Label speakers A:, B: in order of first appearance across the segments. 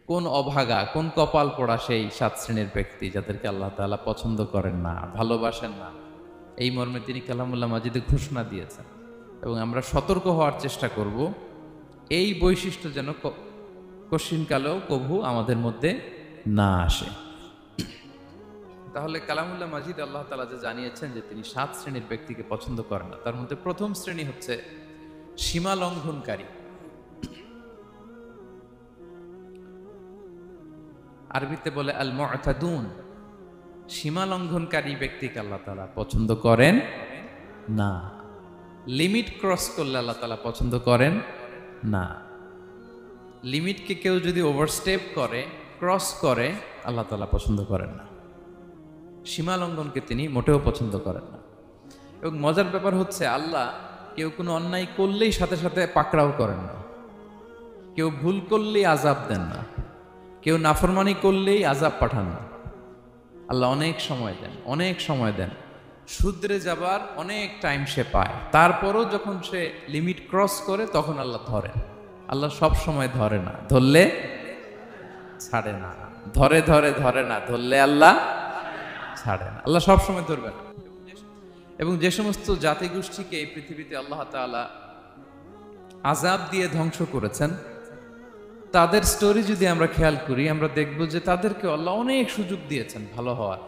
A: কোন অভাগা, কোন কপাল পোড়া সেই 7 শ্রেণীর ব্যক্তি যাদেরকে আল্লাহ তাআলা পছন্দ করেন না, ভালোবাসেন না। এই মর্মে তিনি কালামুল্লাহ মাজিদে ঘোষণা দিয়েছেন এবং আমরা সতর্ক হওয়ার চেষ্টা করব এই বৈশিষ্ট্য যেন কশিনকালেও কভু আমাদের মধ্যে না আসে। তাহলে কালামুল্লাহ মাজিদ আল্লাহ তাআলা যে জানিয়েছেন যে তিনি 7 শ্রেণীর ব্যক্তিকে পছন্দ করেন না, তার মধ্যে প্রথম শ্রেণী হচ্ছে সীমা লঙ্ঘনকারী। আরবিতে বলে আল মুআতাদুন। সীমা লঙ্ঘনকারী ব্যক্তিকে আল্লাহ তাআলা পছন্দ করেন না। লিমিট ক্রস করলে আল্লাহ তাআলা পছন্দ করেন না। লিমিটকে কেউ যদি ওভারস্টেপ করে, ক্রস করে, আল্লাহ তাআলা পছন্দ করেন না। সীমা লঙ্ঘনকে তিনি মোটেও পছন্দ করেন না। এবং মজার ব্যাপার হচ্ছে আল্লাহ কেউ কোনো অন্যায় করলেই সাথে সাথে পাকড়াও করেন না। কেউ ভুল করলেই আযাব দেন না। কেউ নাফরমানি করলেই আযাব পাঠান না। আল্লাহ অনেক সময় দেন, অনেক সময় দেন। শুধরে যাবার অনেক টাইম সে পায়, তারপরও যখন সে লিমিট ক্রস করে তখন আল্লাহ ধরেন। আল্লাহ সব সময় ধরে না, ধরলে ছাড়ে না। ধরে ধরে ধরে না, ধরলে আল্লাহ ছাড়ে না। আল্লাহ সব সময় ধরবে না। এবং যে সমস্ত জাতিগোষ্ঠীকে এই পৃথিবীতে আল্লাহ তাআলা আযাব দিয়ে ধ্বংস করেছেন, তাদের স্টোরি যদি আমরা খেয়াল করি, আমরা দেখব যে তাদেরকে আল্লাহ অনেক সুযোগ দিয়েছেন ভালো হওয়ার,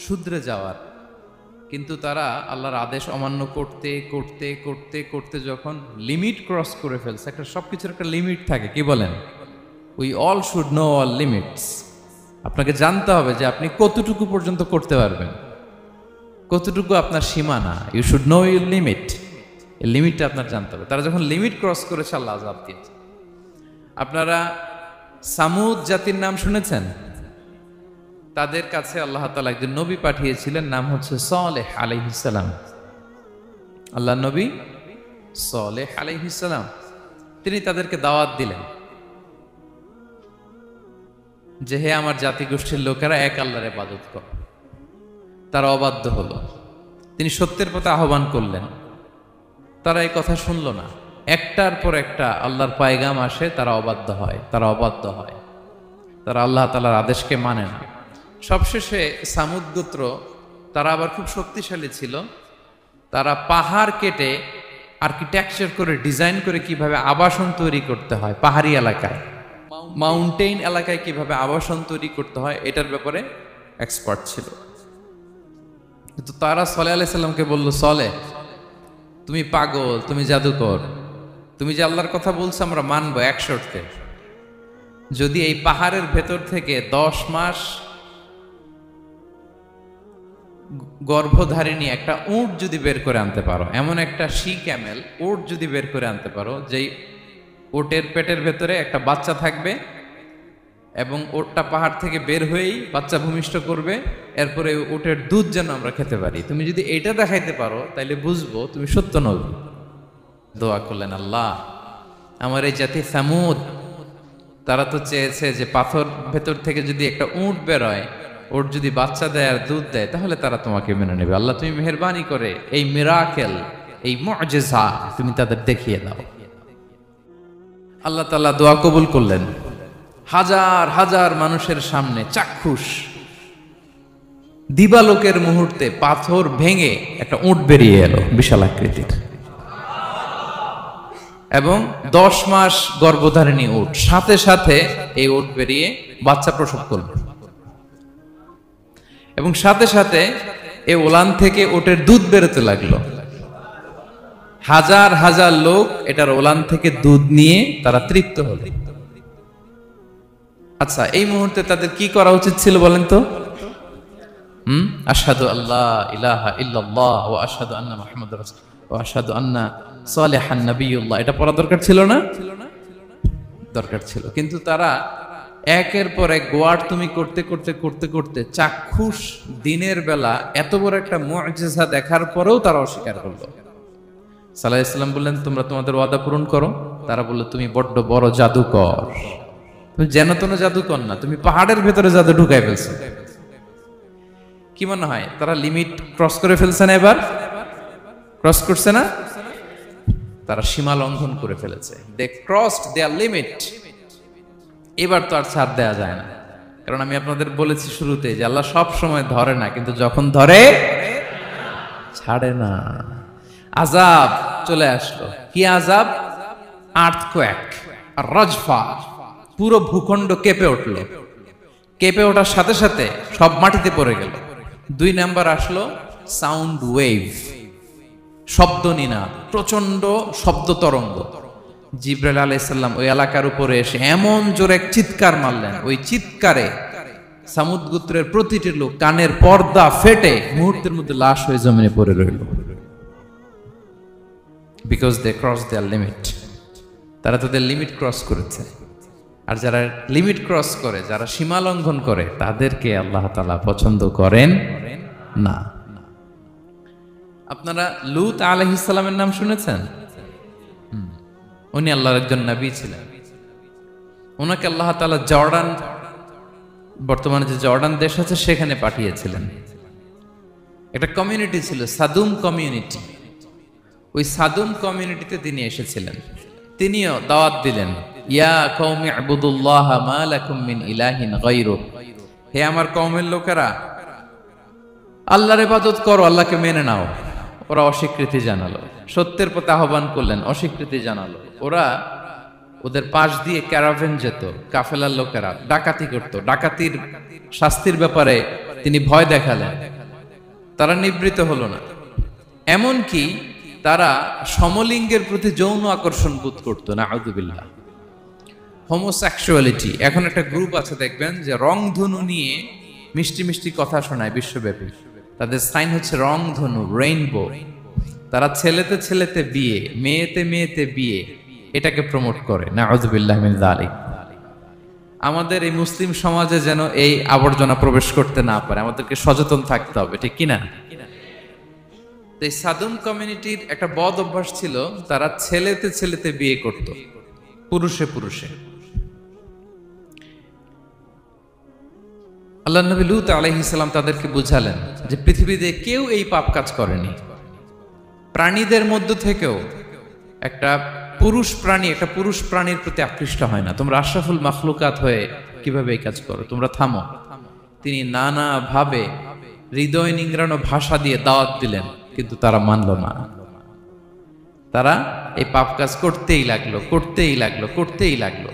A: শুধরে যাওয়ার। কিন্তু তারা আল্লাহর আদেশ অমান্য করতে করতে করতে করতে যখন লিমিট ক্রস করে ফেলছে, একটা সবকিছুর একটা লিমিট থাকে, কি বলেন? We all should know all limits. আপনাকে জানতে হবে যে আপনি কতটুকু পর্যন্ত করতে পারবেন, কতটুকু আপনার সীমানা। You should know your limit. এই লিমিটটা আপনার জানতে হবে। তারা যখন লিমিট ক্রস করেছে আল্লাহ আযাব দিয়েছে। আপনারা সামুদ জাতির নাম শুনেছেন? তাদের কাছে আল্লাহ তাআলা একজন নবী পাঠিয়েছিলেন, নাম হচ্ছে সালেহ আলাইহিস সালাম। আল্লাহ নবী সালেহ আলাইহিস সালাম, তিনি তাদেরকে দাওয়াত দিলেন যে হে আমার জাতিগোষ্ঠীর লোকেরা, এক আল্লাহর ইবাদত করো। তারা অবাধ্য হলো। তিনি সত্যের পথে আহ্বান করলেন, তারা এই কথা শুনল না। একটার পর একটা আল্লাহর পায়গাম আসে, তারা অবাধ্য হয়, তারা অবাধ্য হয়, তারা আল্লাহ তাআলার আদেশকে মানে না। সবশেষে সামুদ গোত্র, তারা আবার খুব শক্তিশালী ছিল। তারা পাহাড় কেটে আর্কিটেকচার করে, ডিজাইন করে কিভাবে আবাসন তৈরি করতে হয়, পাহাড়ি এলাকায়, মাউন্টেইন এলাকায় কিভাবে আবাসন তৈরি করতে হয়, এটার ব্যাপারে এক্সপার্ট ছিল। কিন্তু তারা সালেহ আলাইহিস সালামকে বলল, সালেহ তুমি পাগল, তুমি জাদুকর, তুমি যে আল্লাহর কথা বলছো আমরা মানবো এক শর্তে, যদি এই পাহাড়ের ভেতর থেকে 10 মাস গর্ভধারিণী একটা উট যদি বের করে আনতে পারো, এমন একটা শি ক্যামেল উট যদি বের করে আনতে পারো, যেই উটের পেটের ভেতরে একটা বাচ্চা থাকবে এবং উটটা পাহাড় থেকে বের হয়েই বাচ্চা ভূমিষ্ঠ করবে, এরপরে উটের দুধ যেন আমরা খেতে পারি, তুমি যদি এইটা দেখাইতে পারো তাইলে বুঝবো তুমি সত্য নবী। দোয়া করলেন, আল্লাহ আমার এই জাতি সামুদ, তারা তো চেয়েছে যে পাথর ভেতর থেকে যদি একটা উট বেরোয়, ওর যদি বাচ্চা দেয় আর দুধ দেয়, তাহলে তারা তোমাকে মেনে নেবে। আল্লাহ তুমি মেহেরবানি করে এই মিরাকেল, এই মুআজিজা তুমি তাদের দেখিয়ে দাও। আল্লাহ তাআলা দোয়া কবুল করলেন। হাজার হাজার মানুষের সামনে চাক্ষুষ দিবালোকের মুহূর্তে পাথর ভেঙে একটা উট বেরিয়ে এলো বিশাল আকৃতির, এবং 10 মাস গর্ভধারিণী উট, সাথে সাথে এই উট বেরিয়ে বাচ্চা প্রসব করল, এবং সাথে সাথে এই ওলান থেকে উটের দুধ বেরোতে লাগলো। হাজার হাজার লোক এটার ওলান থেকে দুধ নিয়ে তারা তৃপ্ত হলো। আচ্ছা, এই মুহূর্তে তাদের কি করা উচিত ছিল বলেন তো? আশহাদু আল্লাহ ইলাহা ইল্লাল্লাহ ওয়া আশহাদু আন্না মুহাম্মাদুর রাসূলুল্লাহ ওয়া আশহাদু আন্না সালিহান নাবিয়ুল্লাহ, এটা পড়া দরকার ছিল না? দরকার ছিল। কিন্তু তারা একের পর এক গোয়ার তুমি করতে করতে করতে করতে চাক্ষুষ দিনের বেলা এত বড় একটা মুআজিজা দেখার পরেও তারা অস্বীকার করলো। সাল্লাল্লাহু আলাইহি ওয়াসাল্লাম বললেন, তোমরা তোমাদের ওয়াদা পূরণ করো। তারা বলল, তুমি বড্ড বড় জাদুকর, তুমি যেন তেন জাদুকর না, তুমি পাহাড়ের ভেতরে জাদু ঢুকাই ফেলছো। কি মনে হয় তারা লিমিট ক্রস করে ফেলছে না? এবার ক্রস করছে না? তারা সীমা লঙ্ঘন করে ফেলেছে। দে ক্রসড দেয়ার লিমিট। এবার তো আর ছাড় দেয়া যায় না, কারণ আমি আপনাদের বলেছি শুরুতে যে আল্লাহ সব সময় ধরে না, কিন্তু যখন ধরে ছাড়ে না। আযাব চলে আসলো। কি আযাব? আর্থকোয়েক আর রাজফা, পুরো ভূখণ্ড কেঁপে উঠলো। কেঁপে ওঠার সাথে সাথে সব মাটিতে পড়ে গেল। 2 নাম্বার আসলো সাউন্ড ওয়েভ, শব্দ নিনাদ, প্রচন্ড শব্দ তরঙ্গ। জিবরাইল আলাইহিস সালাম ওই এলাকার উপরে এসে এমন জোরে এক চিৎকার মারলেন, ওই চিৎকারে সামুদ গোত্রের প্রতিটি লোক কানের পর্দা ফেটে মুহূর্তের মধ্যে লাশ হয়ে জমিনে পড়ে রইল। Because they cross their limit, তারা তাদের লিমিট ক্রস করেছে। আর যারা লিমিট ক্রস করে, যারা সীমা লঙ্ঘন করে, তাদেরকে আল্লাহ তাআলা পছন্দ করেন না। আপনারা লূত আলাইহিস সালামের নাম শুনেছেন? উনি আল্লাহর একজন নবী ছিলেন। ওনাকে আল্লাহ তাআলা জর্ডান, বর্তমানে যে জর্ডান দেশ আছে সেখানে পাঠিয়েছিলেন। একটা কমিউনিটি ছিল সাদুম কমিউনিটি। ওই সাদুম কমিউনিটিতে তিনি এসেছিলেন। তিনিও দাওয়াত দিলেন, ইয়া কওমি ইবুদুল্লাহ মা লাকুম মিন ইলাহিন গায়রুহ, হে আমার কওমের লোকেরা, আল্লাহর ইবাদত করো, আল্লাহকে মেনে নাও। ওরা অস্বীকৃতি জানালো। সত্যের পথে আহ্বান করলেন, অস্বীকৃতি জানালো। ওরা, ওদের পাশ দিয়ে ক্যারাভেন যেত, কাফেলার লোকেরা ডাকাতি করত। ডাকাতির শাস্তির ব্যাপারে তিনি ভয় দেখালেন, তারা নিবৃত্ত হলো না। এমনকি তারা সমলিঙ্গের প্রতি যৌন আকর্ষণ বোধ করতো, নাউযুবিল্লাহ। হোমোসেক্সুয়ালিটি, এখন একটা গ্রুপ আছে দেখবেন যে রংধনু নিয়ে মিষ্টি মিষ্টি কথা শোনায় বিশ্বব্যাপী। তাদের সাইন হচ্ছে রংধনু, রেইনবো। তারা ছেলেতে ছেলেতে বিয়ে, মেয়েতে মেয়েতে বিয়ে, এটাকে প্রমোট করে, নাউযুবিল্লাহ মিন যালিক। আমাদের এই মুসলিম সমাজে যেন এই আবর্জনা প্রবেশ করতে না পারে, আমাদেরকে সচেতন থাকতে হবে, ঠিক কিনা? এই সাদুম কমিউনিটির একটা বদ অভ্যাস ছিল, তারা ছেলেতে ছেলেতে বিয়ে করত, পুরুষে পুরুষে। আল্লাহ নবী লূত আলাইহিস সালাম তাদেরকে বুঝালেন যে পৃথিবীতে কেউ এই পাপ কাজ করেনি। প্রাণীদের মধ্য থেকেও একটা পুরুষ প্রাণী একটা পুরুষ প্রাণীর প্রতি আকৃষ্ট হয় না। তোমরা আশরাফুল মাখলুকাত হয়ে কিভাবে এই কাজ করো? তোমরা থামো। তিনি নানা ভাবে হৃদয় নিংড়ানো ভাষা দিয়ে দাওয়াত দিলেন, কিন্তু তারা মানল না। তারা এই পাপ কাজ করতেই লাগলো, করতেই লাগলো, করতেই লাগলো।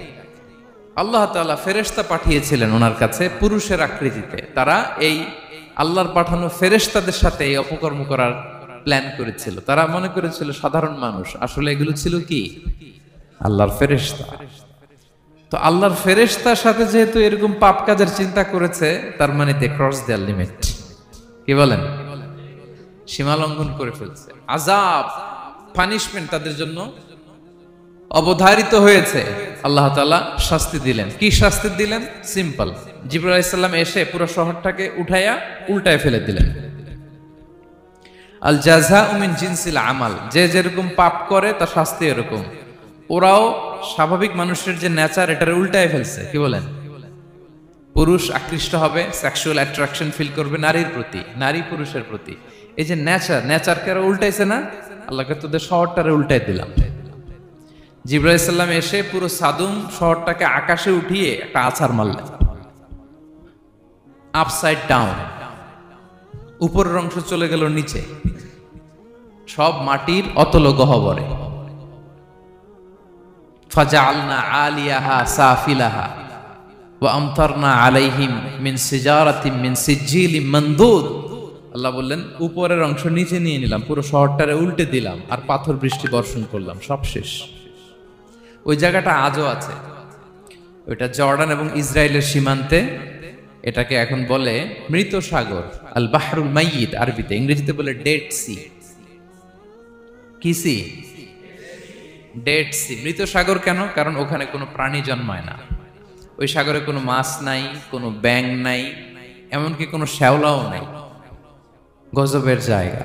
A: আল্লাহ তাআলা ফেরেশতা পাঠিয়েছিলেন ওনার কাছে পুরুষের আকৃতিতে। তারা এই আল্লাহর পাঠানো ফেরেশতাদের সাথে এই অপকর্ম করার প্ল্যান করেছিল। তারা মনে করেছিল সাধারণ মানুষ, আসলে এগুলো ছিল কি? আল্লাহর ফেরেশতা। তো আল্লাহর ফেরেশতার সাথে যেহেতু এরকম পাপ কাজের চিন্তা করেছে, তার মানে দে ক্রস দেয়ার লিমিট। কি বলেন? সীমা লঙ্ঘন করে ফেলছে। আযাব, পানিশমেন্ট তাদের জন্য অবধারিত হয়েছে। আল্লাহ তাআলা শাস্তি দিলেন। কি শাস্তি দিলেন? সিম্পল। জিবরাইল আলাইহিস সালাম এসে পুরো শহরটাকে উঠাইয়া উল্টায় ফেলে দিলেন। আল জাযাউ মিন জিনসিল আমাল, যে যেরকম পাপ করে তার শাস্তি এরকম। ওরাও স্বাভাবিক মানুষের যে নেচার, এটারে উল্টায় ফেলছে। কি বলেন? পুরুষ আকৃষ্ট হবে, সেক্সুয়াল অ্যাট্রাকশন ফিল করবে নারীর প্রতি, নারী পুরুষের প্রতি। এই যে নেচারকে ওরা উল্টাইছে না, আল্লাহকে তোদের শহরটারে উল্টাই দিলাম। জিবরাইল আলাইহিস সালাম এসে পুরো সাদুম শহরটাকে আকাশে উঠিয়ে একটা আছাড় মারলেন, আপসাইড ডাউন। উপরের অংশ চলে গেল নিচে, সব মাটির অতল গহ্বরে। ফাজআলনা আলিয়াহা সাফিলাহা ওয়া আমতারনা আলাইহিম মিন সিজারাতিন মিন সিজিলিম মানদুদ। আল্লাহ বললেন, উপরের অংশ নিচে নিয়ে নিলাম, পুরো শহরটারে উল্টে দিলাম, আর পাথর বৃষ্টি বর্ষণ করলাম, সব শেষ। ওই জায়গাটা আজও আছে, ওইটা জর্ডান এবং ইসরায়েলের সীমান্তে। এটাকে এখন বলে মৃত সাগর, আল বাহরুল মাইয়িত আরবিতে, ইংরেজিতে বলে ডেড সি। কি সি? Dead sea. মৃত সাগর কেন? কারণ ওখানে কোনো প্রাণী জন্মায় না। ওই সাগরে কোনো মাছ নাই, কোনো ব্যাঙ নাই, এমনকি কোনো শ্যাওলাও নাই। গজবের জায়গা।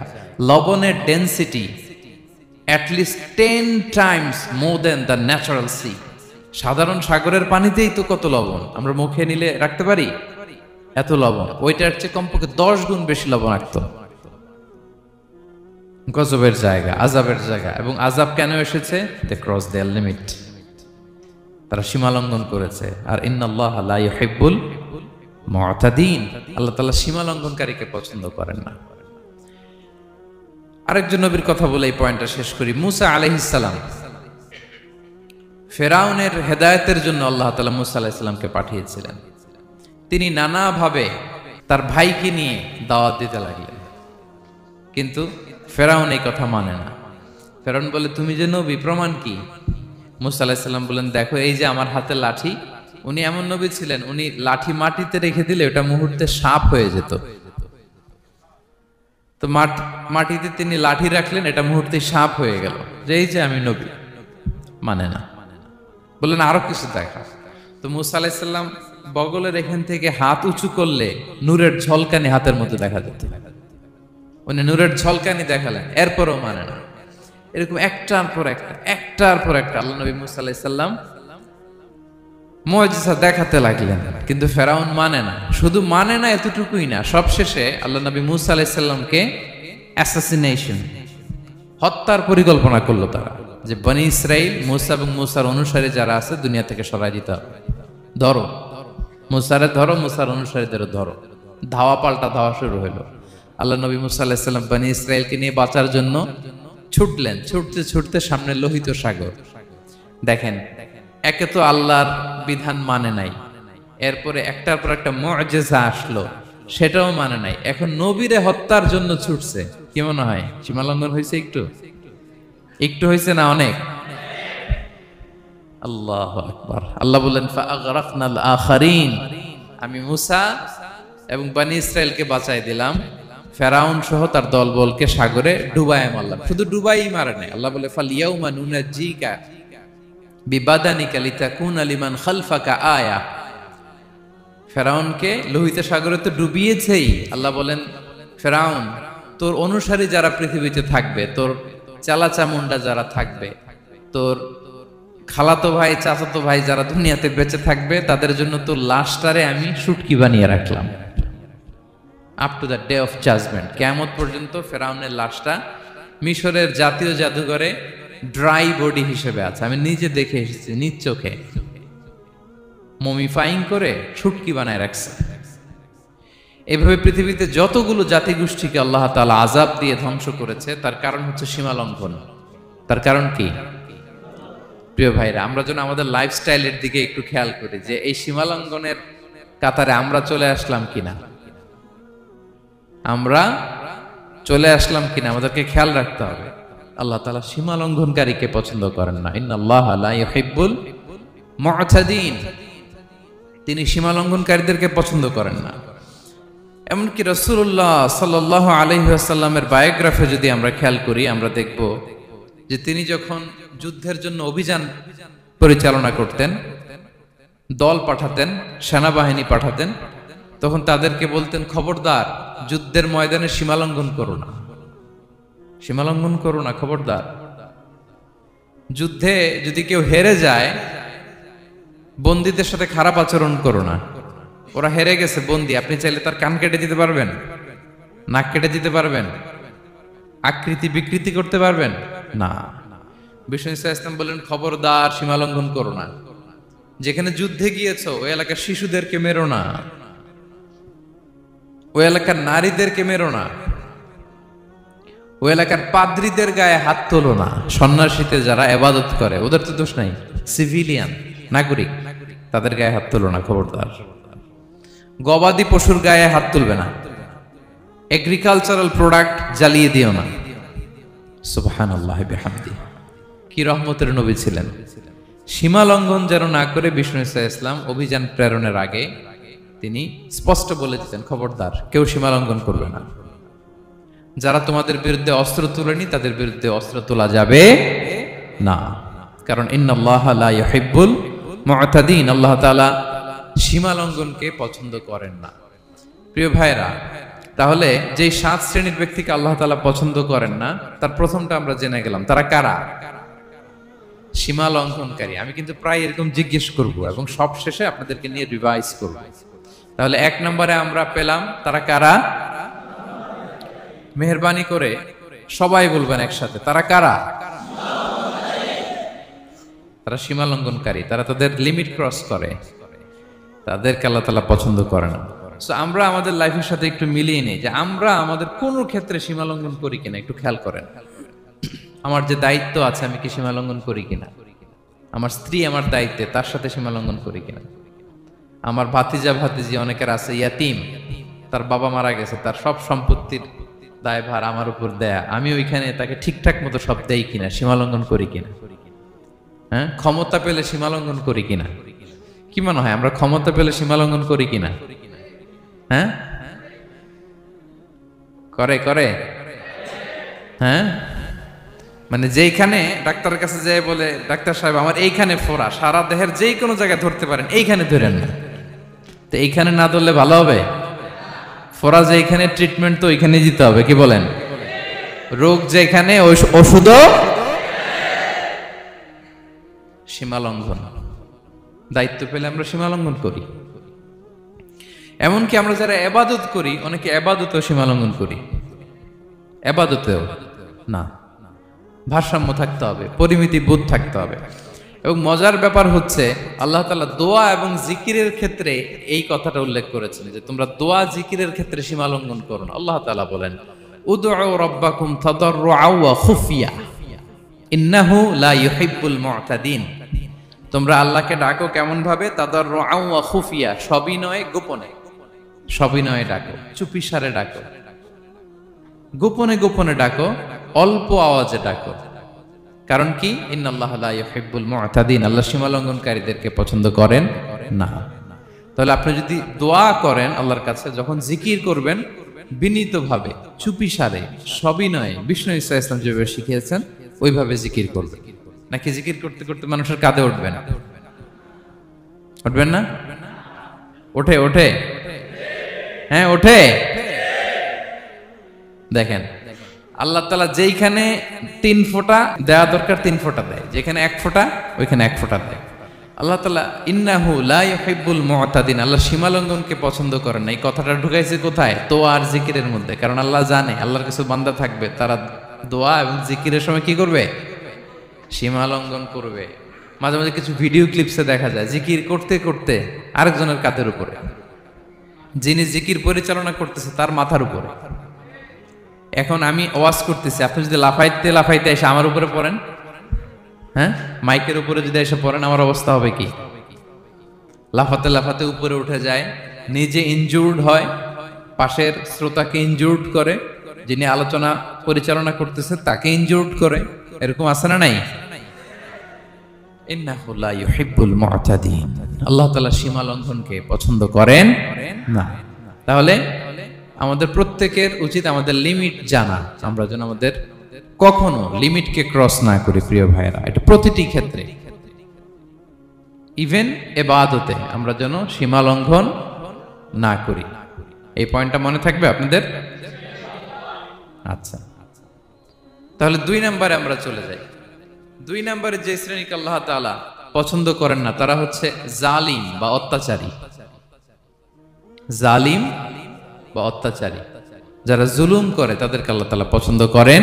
A: লবণের density at least 10 times more than the natural sea. সাধারণ সাগরের পানিতেই তো কত লবণ, আমরা মুখে নিলে রাখতে পারি এত লবণ, ওইটার চেয়ে কমপক্ষে 10 গুণ বেশি লবণাক্ত। গজবের জায়গা, আযাবের জায়গা। এবং আযাব কেন এসেছে? They cross their limit. তারা সীমা লঙ্ঘন করেছে। আর ইন্নাল্লাহা লা ইউহিব্বুল মু'তাদিন, আল্লাহ তাআলা সীমা লঙ্ঘনকারীকে পছন্দ করেন না। আরেকজন নবীর কথা বলে এই পয়েন্টটা শেষ করি। মুসা আলাইহিস সালাম, ফেরাউনের হেদায়েতের জন্য আল্লাহ তাআলা মুসা আলাইহিস সালামকে পাঠিয়েছিলেন। তিনি নানাভাবে তার ভাইকে নিয়ে দাওয়াত দিতে লাগলেন, কিন্তু ফেরাউন এই কথা মানে না। ফেরাউন বলে, তুমি যে নবী, প্রমাণ কি? মুসা আলাইহিস সালাম বলেন, দেখো এই যে আমার হাতে লাঠি। উনি এমন নবী ছিলেন, উনি লাঠি মাটিতে রেখে দিলে ওটা মুহূর্তে সাপ হয়ে যেত। তো মাটিতে তিনি লাঠি রাখলেন, এটা মুহূর্তে সাপ হয়ে গেল, যে এই যে আমি নবী। মানে না, বললেন আরো কিছু দেখা। তো মুসা আলাইহিস সালাম বগলের এখান থেকে হাত উঁচু করলে নূরের ঝলকানি হাতের মধ্যে দেখা যেত। উনি নূরের ঝলকানি দেখালেন, এরপরও মানে না। এরকম একটার পর একটা আল্লাহ নবী মুসা আলাইহিস সালাম মুআজিজা দেখাতে লাগলেন, কিন্তু ফেরাউন মানে না। শুধু মানে না এতটুকুই না, সবশেষে আল্লাহ নবী মুসা আলাইহিস সালামকে অ্যাসাসিনেশন, হত্যার পরিকল্পনা করলো তারা, যে বনি ইসরাইল, মুসা এবং মুসার অনুসারী যারা আছে দুনিয়া থেকে সরাই দিতে হবে। ধরো মুসারে, ধরো মুসার অনুসারীদেরও ধরো। ধাওয়া পাল্টা ধাওয়া শুরু হইল। আল্লাহ নবী মুসা আলাইহিস সালাম বনি ইসরাইলকে নিয়ে বাঁচার জন্য ছুটলেন। ছুটতে ছুটতে সামনে লোহিত সাগর। দেখেন, একে তো আল্লাহর বিধান মানে নাই, এরপরে একটার পর একটা মুআজিজা আসলো, সেটাও মানে নাই। এখন নবীরে হত্যার জন্য ছুটছে। কি মনে হয় সীমা লঙ্ঘন হয়েছে? একটু হয়েছে না অনেক? আল্লাহু আকবার। আল্লাহ বলেন, ফাআগরাকনাল আখারিন, আমি মুসা এবং বনি ইসরাইলকে বাঁচাই দিলাম, ফেরাউন সহ তার দলবলকে সাগরে ডুবায় মারলাম। শুধু ডুবাই মারে নাই, আল্লাহ বলে, ফালিয়াউমা নুনাজ্জিকা বিবাদানিকা লিতাকুনা লিমান খালফাকা আয়া। ফেরাউনকে লোহিত সাগরে তো ডুবিয়েছেই। আল্লাহ বলেন, ফেরাউন, তোর অনুসারী যারা পৃথিবীতে থাকবে, তোর চালাচামুন্ডা যারা থাকবে, তোর খালাতো ভাই, চাচাতো ভাই যারা দুনিয়াতে বেঁচে থাকবে, তাদের জন্য তোর লাশটারে আমি শুটকি বানিয়ে রাখলাম। Up to the day of judgement, কিয়ামত পর্যন্ত ফেরাউনের লাশটা মিশরের জাতীয় জাদুঘরে ড্রাই বডি হিসেবে আছে। আমি নিজে দেখে এসেছি, নিজ চোখে মমিফাইং করে শুটকি বানায় রাখছে। এভাবে পৃথিবীতে যতগুলো জাতিগোষ্ঠীকে আল্লাহ তাআলা আযাব দিয়ে ধ্বংস করেছে, তার কারণ হচ্ছে সীমা লঙ্ঘন। তার কারণ কি? প্রিয় ভাইরা, আমরা যেন আমাদের লাইফস্টাইলের দিকে একটু খেয়াল করি, যে এই সীমা লঙ্ঘনের কাতারে আমরা চলে আসলাম কিনা, আমাদেরকে খেয়াল রাখতে হবে। আল্লাহ তাআলা সীমা লঙ্ঘনকারীকে পছন্দ করেন না। ইন্নাল্লাহা লা ইউহিব্বুল মু'তাদিন, তিনি সীমা লঙ্ঘনকারীদেরকে পছন্দ করেন না। এমনকি রাসূলুল্লাহ সাল্লাল্লাহু আলাইহি ওয়াসাল্লামের বায়োগ্রাফি যদি আমরা খেয়াল করি, আমরা দেখব যে তিনি যখন যুদ্ধের জন্য অভিযান পরিচালনা করতেন, দল পাঠাতেন, সেনাবাহিনী পাঠাতেন, তখন তাদেরকে বলতেন, খবরদার যুদ্ধের ময়দানে সীমা লঙ্ঘন করো না, সীমা লঙ্ঘন করো না, খবরদার। যুদ্ধে যদি কেউ হেরে যায়, বন্দীদের সাথে খারাপ আচরণ করো না। ওরা হেরে গেছে বন্দী, আপনি চাইলে তার কান কেটে দিতে পারবেন, নাক কেটে দিতে পারবেন, আকৃতি বিকৃতি করতে পারবেন না। বিষ্ণু ইসলাম বললেন, খবরদার সীমা লঙ্ঘন করো না। যেখানে যুদ্ধে গিয়েছো ওই এলাকার শিশুদেরকে মেরো না, ওই এলাকার নারীদেরকে মেরো না, ওই এলাকার পাদ্রীদের গায়ে হাত তোলো না। সন্ন্যাসীতে যারা ইবাদত করে ওদের তো দোষ নাই, সিভিলিয়ান নাগরিক, তাদের গায়ে হাত তোলো না, খবরদার। গবাদি পশুর গায়ে হাত তুলবে না, এগ্রিকালচারাল প্রোডাক্ট জ্বালিয়ে দিও না। সুবহানাল্লাহি বিহামদি, কি রহমতের নবী ছিলেন। সীমা লঙ্ঘন যেন না করে বিষ্ণু ইসলাম অভিযান প্রেরণের আগে তিনি স্পষ্ট বলে দিতেন, খবরদার কেউ সীমা লঙ্ঘন করবে না। যারা তোমাদের বিরুদ্ধে অস্ত্র তোলেনি তাদের বিরুদ্ধে অস্ত্র তোলা যাবে না, কারণ ইন্নাল্লাহা লা ইউহিব্বুল মু'তাদিন, আল্লাহ তাআলা সীমা লঙ্ঘনকে পছন্দ করেন না। প্রিয় ভাইরা, তাহলে যেই 7 শ্রেণীর ব্যক্তিকে আল্লাহ তাআলা পছন্দ করেন না, তার প্রথমটা আমরা জেনে গেলাম, তারা কারা? সীমা লঙ্ঘনকারী। আমি কিন্তু প্রায় এরকম জিজ্ঞেস করব এবং সব শেষে আপনাদেরকে নিয়ে রিভাইজ করব। তাহলে 1 নম্বরে আমরা পেলাম তারা কারা? মেহেরবানি করে সবাই বলবেন একসাথে, তারা কারা? তারা সীমা লঙ্ঘনকারী, তারা তাদের লিমিট ক্রস করে, তাদেরকে আল্লাহ তাআলা পছন্দ করে না। সো আমরা আমাদের লাইফের সাথে একটু মিলিয়ে নিই যে আমরা আমাদের কোন ক্ষেত্রে সীমা লঙ্ঘন করি কিনা একটু খেয়াল করেন। আমার যে দায়িত্ব আছে আমি কি সীমা লঙ্ঘন করি কিনা, আমার স্ত্রী আমার দায়িত্বে তার সাথে সীমা লঙ্ঘন করি কিনা, আমার ভাতিজা ভাতিজি অনেকের আছে ইয়াতিম, তার বাবা মারা গেছে, তার সব সম্পত্তির দায়ভার আমার উপর দেয়া, আমি ওইখানে তাকে ঠিকঠাক মতো সব দেই কিনা, সীমা লঙ্ঘন করি কিনা। হ্যাঁ, ক্ষমতা পেলে সীমা লঙ্ঘন করি কিনা, কি মনে হয় আমরা ক্ষমতা পেলে সীমা লঙ্ঘন করি কিনা? হ্যাঁ, করে করে হ্যাঁ, মানে যেইখানে ডাক্তারের কাছে যায় বলে ডাক্তার সাহেব আমার এইখানে ফোড়া, সারা দেহের যেই কোনো জায়গায় ধরতে পারেন, এইখানে ধরেন না, তো এইখানে না ধরলে ভালো হবে? ফোড়া যেখানে ট্রিটমেন্ট তো ওইখানে দিতে হবে, কি বলেন? রোগ যেখানে ওষুধও সীমা লঙ্ঘন। দায়িত্ব পেলে আমরা সীমা লঙ্ঘন করি। এমনকি আমরা যারা ইবাদত করি, অনেকে ইবাদতেও সীমা লঙ্ঘন করি। ইবাদতেও না, ভারসাম্য থাকতে হবে, পরিমিতি বোধ থাকতে হবে। এবং মজার ব্যাপার হচ্ছে আল্লাহ তাআলা দোয়া এবং জিকিরের ক্ষেত্রে এই কথাটা উল্লেখ করেছেন যে তোমরা দোয়া জিকিরের ক্ষেত্রে সীমা লঙ্ঘন করো না। আল্লাহ তাআলা বলেন উদউ রাব্বাকুম তাদাররুআ ওয়া খুফিয়া ইন্নাহু লা ইউহিব্বুল মু'তাদিন। তোমরা আল্লাহকে ডাকো কেমন ভাবে? তাদাররুআ ওয়া খুফিয়া, সবিনয়ে গোপনে, সবিনয়ে ডাকো, চুপিসারে ডাকো, গোপনে গোপনে ডাকো, অল্প আওয়াজে ডাকো। কারণ কি? ইন্নাল্লাহা লা ইউহিব্বুল মু'তাদিন, আল্লাহ সীমা লঙ্ঘনকারীদেরকে পছন্দ করেন না। তাহলে আপনি যদি দোয়া করেন আল্লাহর কাছে, যখন জিকির করবেন বিনীতভাবে, চুপিসারে, সবিনয়ে, বিষ্ণু ঈসা ইসলাম যেভাবে শিখিয়েছেন ওইভাবে জিকির করবেন। নাকি জিকির করতে করতে মানুষের কাঁধে উঠবেন? উঠবেন না? ওঠে ওঠে, হ্যাঁ ওঠে। দেখেন আল্লাহ তাআলা যেইখানে 3 ফোঁটা দেওয়া দরকার 3 ফোঁটা দেয়, যেখানে 1 ফোঁটা ওইখানে 1 ফোঁটা দেয়। আল্লাহ তাআলা ইন্নাহু লা ইউহিব্বুল মু'তাদিন, আল্লাহ সীমা লঙ্ঘনকে পছন্দ করেন না। এই কথাটা ঢুকাইছে কোথায়? দোয়া আর জিকিরের মধ্যে। কারণ আল্লাহ জানে আল্লাহর কিছু বান্দা থাকবে তারা দোয়া এবং জিকিরের সময় কি করবে? সীমা লঙ্ঘন করবে। মাঝে মাঝে কিছু ভিডিও ক্লিপসে দেখা যায় জিকির করতে করতে আরেকজনের কাঁধের উপরে, যিনি জিকির পরিচালনা করতেছে তার মাথার উপরে। এখন আমি ওয়াজ করতেছি, আপনি যদি লাফাইতে লাফাইতে এসে আমার উপরে পড়েন, হ্যাঁ মাইকের উপরে যদি এসে পড়েন, আমার অবস্থা হবে কি? লাফাতে লাফাতে উপরে উঠে যায়, নিজে ইনজুর্ড হয়, পাশের শ্রোতাকে ইনজুর্ড করে, যিনি আলোচনা পরিচালনা করতেছে তাকে ইনজুর্ড করে। এরকম আছে না নাই? ইন্নাহু লা ইউহিব্বুল মু'তাদিন, আল্লাহ তাআলা সীমা লঙ্ঘনকে পছন্দ করেন না। তাহলে আমাদের প্রত্যেকের উচিত আমাদের লিমিট জানা, আমরা যেন আমাদের কখনো লিমিটকে ক্রস না করি। প্রিয় ভাইয়েরা, এটা প্রতিটি ক্ষেত্রে, ইভেন ইবাদতে আমরা যেন সীমা লঙ্ঘন না করি। এই পয়েন্টটা মনে থাকবে আপনাদের? আচ্ছা, তাহলে 2 নম্বরে আমরা চলে যাই। 2 নম্বরে যে শ্রেণীকে আল্লাহ তাআলা পছন্দ করেন না তারা হচ্ছে জালিম বা অত্যাচারী। জালিম বা অত্যাচারী, যারা জুলুম করে তাদেরকে আল্লাহ তাআলা পছন্দ করেন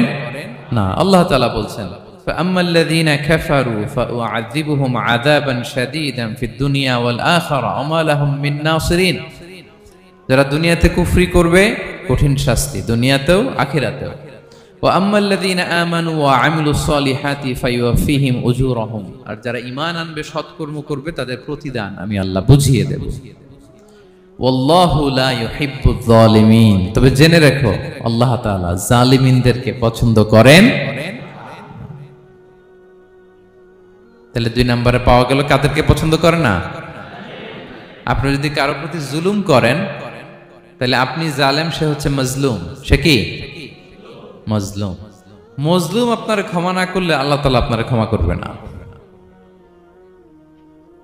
A: না। আল্লাহ তাআলা বলছেন ফাআম্মাল্লাযীনা কাফারু ফাউআযিবুহুম আযাবান শাদীদান ফিদ দুনিয়া ওয়াল আখিরা ওয়া মা লাহুম মিন নাসিরিন। যারা দুনিয়াতে কুফরি করবে কঠিন শাস্তি দুনিয়াতেও আখিরাতেও। ওয়া আম্মাল্লাযীনা আমানু ওয়া আমিলুস সলিহাতি ফায়ুওয়াফিহিম উজুরাহুম, আর যারা ঈমান আনবে সৎকর্ম করবে তাদের প্রতিদান আমি আল্লাহ বুঝিয়ে দেব। ওয়াল্লাহু লা ইউহিব্বুয যালিমিন, তবে জেনে রাখো আল্লাহ তাআলা জালিমিনদেরকে পছন্দ করেন। তাহলে 2 নম্বরে পাওয়া গেল কাদেরকে পছন্দ করে না? আপনি যদি কারো প্রতি জুলুম করেন তাহলে আপনি জালেম, সে হচ্ছে মাজলুম। সে কি? মাজলুম। মজলুম আপনার ক্ষমা না করলে আল্লাহ তাআলা আপনার ক্ষমা করবে না।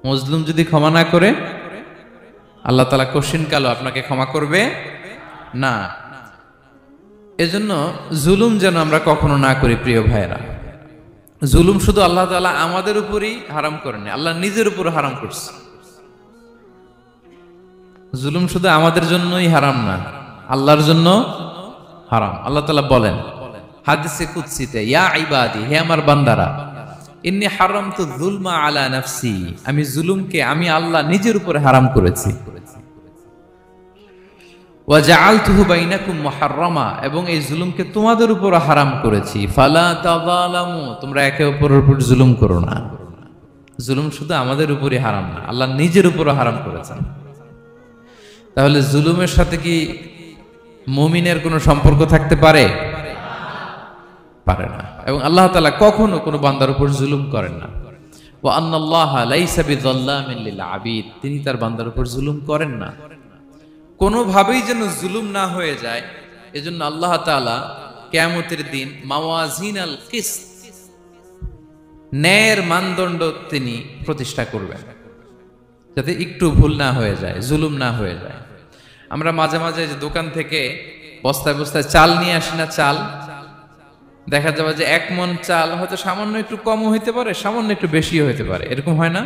A: মজলুম যদি ক্ষমা না করে আল্লাহ তাআলা কোশ্চিন কালো আপনাকে ক্ষমা করবে না। এজন্য জুলুম যেন আমরা কখনো না করি। প্রিয় ভাইয়েরা, জুলুম শুধু আল্লাহ তাআলা আমাদের উপরই হারাম করেনি, আল্লাহ নিজের উপর হারাম করছে। জুলুম শুধু আমাদের জন্যই হারাম না, আল্লাহর জন্য হারাম। আল্লাহ তাআলা বলেন হাদিসে কুদসিতে, ইয়া ইবাদি, হে আমার বান্দারা, ইন্নী হারামতু যুলমা আলা নাফসি, আমি জুলুমকে আমি আল্লাহ নিজের উপরে হারাম করেছি। ওয়া জাআলতুহু বাইনাকুম মুহাররামা, এবং এই জুলুমকে তোমাদের উপর হারাম করেছি। ফালা তাযালামু, তোমরা একে অপরের উপর জুলুম করো না। জুলুম শুধু আমাদের উপরই হারাম না, আল্লাহ নিজের উপরও হারাম করেছেন। তাহলে জুলুমের সাথে কি মুমিনের কোনো সম্পর্ক থাকতে পারে? পারে না। এবং আল্লাহ তাআলা কখনো কোনো বান্দার উপর জুলুম করেন না। ওয়া আন্নাল্লাহা লাইসা বিযাল্লামিন লিল আবিদ, তিনি তার বান্দার উপর জুলুম করেন না। কোনোভাবেই যেন জুলুম না হয়ে যায়, এজন্য আল্লাহ তাআলা কিয়ামতের দিন মাওয়াজিনাল কিসত, ন্যায়ের মানদণ্ড তিনি প্রতিষ্ঠা করবেন, যাতে একটু ভুল না হয়ে যায়, জুলুম না হয়ে যায়। আমরা মাঝে মাঝে যে দোকান থেকে বস্তায় বস্তায় চাল নিয়ে আসি না, চাল দেখা যাবে যে 1 মণ চাল হয়তো সামান্য একটু কমও হইতে পারে, সামান্য একটু বেশিও হইতে পারে, এরকম হয় না?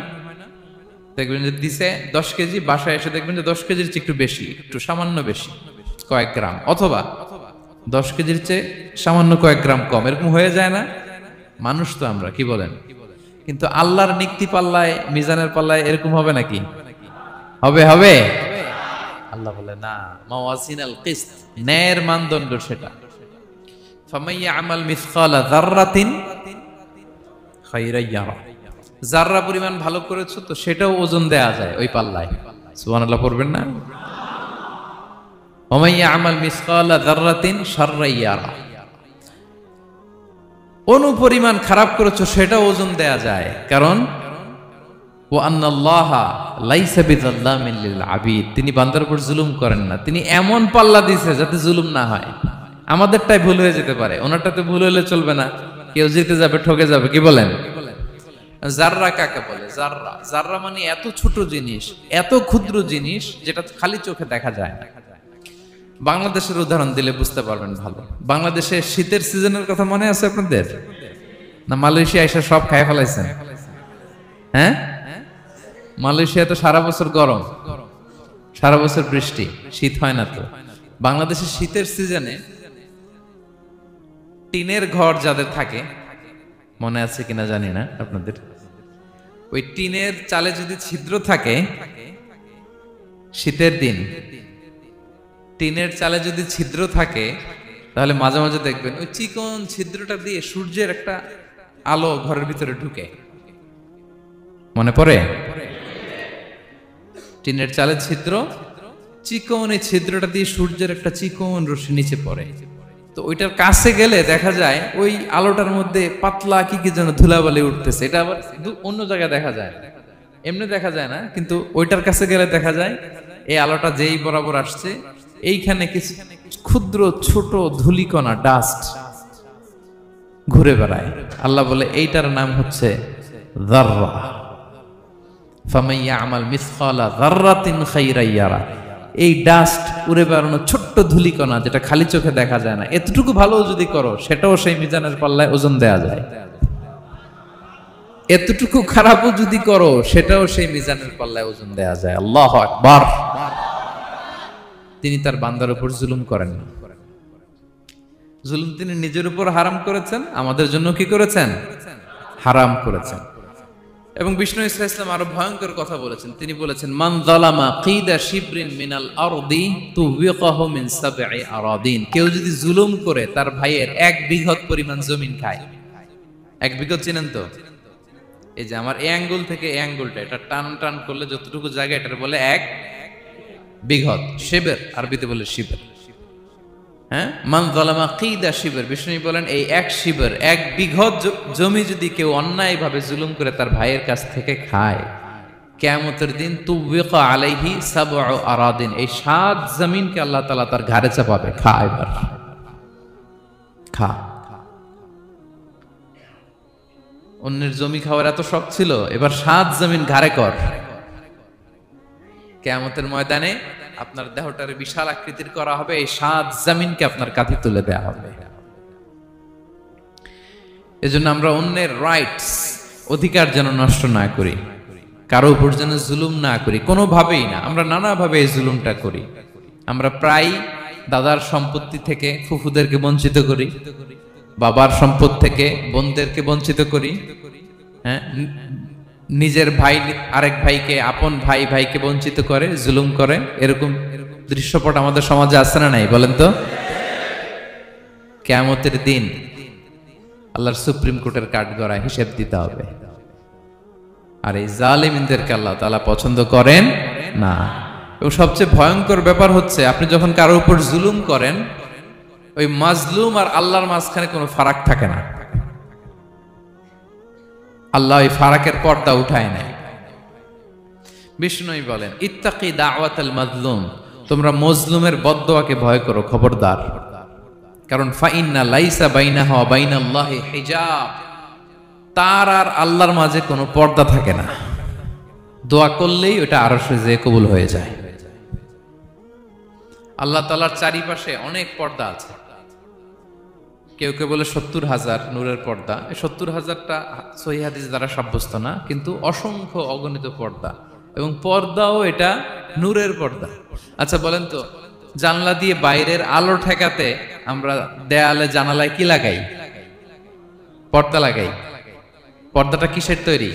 A: দেখবেন যে দিছে 10 কেজি, বাসায় এসে দেখবেন যে 10 কেজির চেয়ে একটু বেশি, একটু সামান্য বেশি কয়েক গ্রাম, অথবা 10 কেজির চেয়ে সামান্য কয়েক গ্রাম কম, এরকম হয়ে যায় না? মানুষ তো আমরা, কি বলেন? কিন্তু আল্লাহর নিক্তি পাল্লায়, মিজানের পাল্লায় এরকম হবে নাকি? হবে হবে? আল্লাহ বলে না, মাওয়াজিনাল কিসত, ন্যায়ের মানদণ্ড সেটা। ফামাইয়া আমাল মিসকালা যাররাতিন খায়রান ইয়ারা, যাররা পরিমাণ ভালো করেছো তো সেটাও ওজন দেয়া যায় ওই পাল্লায়। সুবহানাল্লাহ পড়বেন না? ওমাইয়া আমাল মিসকালা যাররাতিন শাররান ইয়ারা, অনুপরিমাণ খারাপ করেছো সেটাও ওজন দেয়া যায়, কারণ ওয়া আন্নাল্লাহা লাইসা বিযাল্লামিন লিল আবিদ, তিনি বান্দার উপর জুলুম করেন না। তিনি এমন পাল্লা দিয়েছে যাতে জুলুম না হয়। আমাদেরটাই ভুল হয়ে যেতে পারে, ওনারটাতে ভুল হলে চলবে না, কেউ জিতে যাবে, ঠকে যাবে, কি বলেন? জাররা কাকে বলে? জাররা, জাররা মানে এত ছোট জিনিস, এত ক্ষুদ্র জিনিস যেটা খালি চোখে দেখা যায় না। বাংলাদেশের উদাহরণ দিলে বুঝতে পারবেন ভালো। বাংলাদেশে শীতের সিজনের কথা মনে আছে আপনাদের? না মালয়েশিয়া এসে সব খায় ফেলাইছেন? হ্যাঁ, মালয়েশিয়া তো সারা বছর গরম, সারা বছর বৃষ্টি, শীত হয় না তো। বাংলাদেশের শীতের সিজনে টিনের ঘর যাদের থাকে, মনে আছে কিনা জানি না আপনাদের, ওই টিনের চালে যদি ছিদ্র থাকে, শীতের দিন টিনের চালে যদি ছিদ্র থাকে, তাহলে মাঝে মাঝে দেখবেন ওই চিকন ছিদ্রটা দিয়ে সূর্যের একটা আলো ঘরের ভিতরে ঢুকে। মনে পড়ে? টিনের চালে ছিদ্র, চিকন এই ছিদ্রটা দিয়ে সূর্যের একটা চিকন রশ্মি নিচে পড়ে। তো ওইটার কাছে গেলে দেখা যায় ওই আলোটার মধ্যে পাতলা কি কি যেন ধুলাবালি উঠতেছে। এটা আবার অন্য জায়গায় দেখা যায়, এমনি দেখা যায় না, কিন্তু ওইটার কাছে গেলে দেখা যায় এই আলোটা যেই বরাবর আসছে, এইখানে কিছু ক্ষুদ্র ছোট ধূলিকণা, ডাস্ট ঘুরে বেড়ায়। আল্লাহ বলে এইটার নাম হচ্ছে যাররা। ফামাইয়া আমাল মিসকালা যাররাতিন খায়রান ইয়ারা, এই ডাস্ট উড়ে বেড়ানো ছোট্ট ধূলিকণা যেটা খালি চোখে দেখা যায় না, এতটুকু ভালো যদি করো সেটাও সেই মিজানের পাল্লায় ওজন দেয়া যায়। এতটুকু খারাপও যদি করো সেটাও সেই মিজানের পাল্লায় ওজন দেয়া যায়। আল্লাহু আকবার। তিনি তার বান্দার উপর জুলুম করেন না। জুলুম তিনি নিজের উপর হারাম করেছেন, আমাদের জন্য কি করেছেন? হারাম করেছেন। এবং বিষ্ণু ইসা ইসলাম আরো ভয়ঙ্কর কথা বলেছেন। তিনি বলেছেন, মান যালামা কিদা শিবরিন মিনাল আরদি তুবিকাহু মিন সাবঈ আরাদিন, কেউ যদি জুলুম করে তার ভাইয়ের 1 বিঘত পরিমাণ জমিন খায়। 1 বিঘত চিনেন তো? এই যে আমার এই আঙ্গুল থেকে এই আঙ্গুলটা, এটা টান টান করলে যতটুকু জায়গা, এটা বলে 1 বিঘত। শিবের আরবিতে বলে শিবের। হ্যাঁ, মান যালামা কিদা শিবের, বিষ্ণু বলেন এই 1 শিবের 1 বিঘত জমি যদি কেউ অন্যায় ভাবে জুলুম করে তার ভাইয়ের কাছ থেকে খায়, কিয়ামতের দিন তুবিকা আলাইহি সাবউ আরাদিন, এই 7 জমিনকে আল্লাহ তাআলা তার ঘাড়ে চাপাবে। খা এবার, খা। অন্যের জমি খাওয়ার এত শখ ছিল, এবার 7 জমিন ঘাড়ে কর। কিয়ামতের ময়দানে আপনার দেহটারে বিশাল আকৃতির করা হবে, এই 7 জমিনকে আপনার কাঁধে তুলে দেয়া হবে। এজন্য আমরা অন্যের রাইটস, অধিকার যেন নষ্ট না করি, কারো উপর যেন জুলুম না করি, কোনোভাবেই না। আমরা নানাভাবে এই জুলুমটা করি। আমরা প্রায় দাদার সম্পত্তি থেকে ফুফুদেরকে বঞ্চিত করি, বাবার সম্পদ থেকে বোনদেরকে বঞ্চিত করি, হ্যাঁ, নিজের ভাই আরেক ভাইকে, আপন ভাই ভাইকে বঞ্চিত করে, জুলুম করে, এরকম দৃশ্যপট আমাদের সমাজে আছে না নাই বলেন তো? কিয়ামতের দিন আল্লাহর সুপ্রিম কোর্টের কাঠগড়ায় হিসেব দিতে হবে। আর এই জালিমদেরকে আল্লাহ তাআলা পছন্দ করেন না। এবং সবচেয়ে ভয়ঙ্কর ব্যাপার হচ্ছে, আপনি যখন কারো উপর জুলুম করেন, ওই মাজলুম আর আল্লাহর মাঝখানে কোনো ফারাক থাকে না। আল্লাহ ওই ফারাকের পর্দা উঠায় নাই। বিষ্ণুই বলেন, ইত্তাকি দাওয়াতাল মাজলুম, তোমরা মজলুমের বদদোয়াকে ভয় করো, খবরদার। কারণ ফাইন্না লাইসা বাইনাহা ওয়া বাইনাল্লাহি হিজাব, তার আর আল্লাহর মাঝে কোনো পর্দা থাকে না। দোয়া করলেই ওটা আরশে যেয়ে কবুল হয়ে যায়। আল্লাহ তাআলার চারিপাশে অনেক পর্দা আছে। কেউ কেউ বলে 70,000 নূরের পর্দা। এই 70,000টা সহিহ হাদিস দ্বারা সাব্যস্ত না, কিন্তু অসংখ্য অগণিত পর্দা, এবং পর্দাও এটা নূরের পর্দা। আচ্ছা বলেন তো, জানলা দিয়ে বাইরের আলো ঠেকাতে আমরা দেয়ালে জানালায় কি লাগাই? পর্দা লাগাই। পর্দাটা কিসের তৈরি?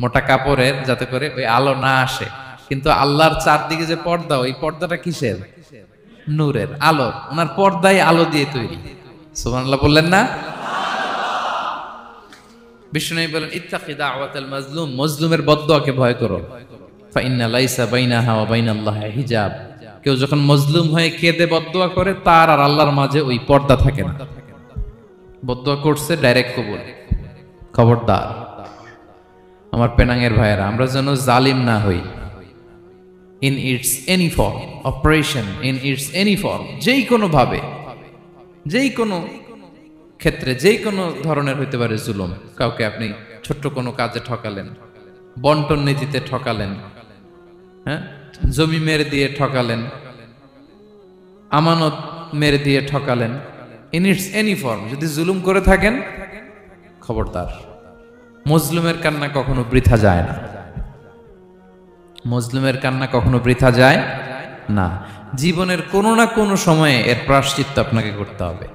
A: মোটা কাপড়ের, যাতে করে ওই আলো না আসে। কিন্তু আল্লাহর চারদিকে যে পর্দা, ওই পর্দাটা কিসের? নূরের, আলো। ওনার পর্দায় আলো দিয়ে তৈরি। সুবহানাল্লাহ বললেন না? বিষ্ণু বলেন, ইত্তাকি দাওয়াতাল মাজলুম, মজলুমের বদদোয়াকে ভয় করো। ফাইন্না লাইসা বাইনাহা ওয়া বাইনাল্লাহি হিজাব, কেউ যখন মজলুম হয়ে কেঁদে বদদোয়া করে, তার আর আল্লাহর মাঝে ওই পর্দা থাকে না। বদদোয়া করছে, ডাইরেক্ট কবুল। খবরদার আমার পেনাঙ্গের ভাইয়েরা, আমরা যেন জালিম না হই। In it's any form, operation in it's any form, যেই কোনো ভাবে, যেই কোনো ক্ষেত্রে, যেই কোনো ধরনের হইতে পারে জুলুম। কাউকে আপনি ছোট্ট কোনো কাজে ঠকালেন, বন্টন নীতিতে ঠকালেন, হ্যাঁ, জমি মেরে দিয়ে ঠকালেন, আমানত মেরে দিয়ে ঠকালেন, ইন ইটস এনি ফর্ম যদি জুলুম করে থাকেন, খবরদার। মজলুমের কান্না কখনো বৃথা যায় না। মজলুমের কান্না কখনো বৃথা যায় না। জীবনের কোনো না কোনো সময়ে এর প্রায়শ্চিত্ত আপনাকে করতে হবে।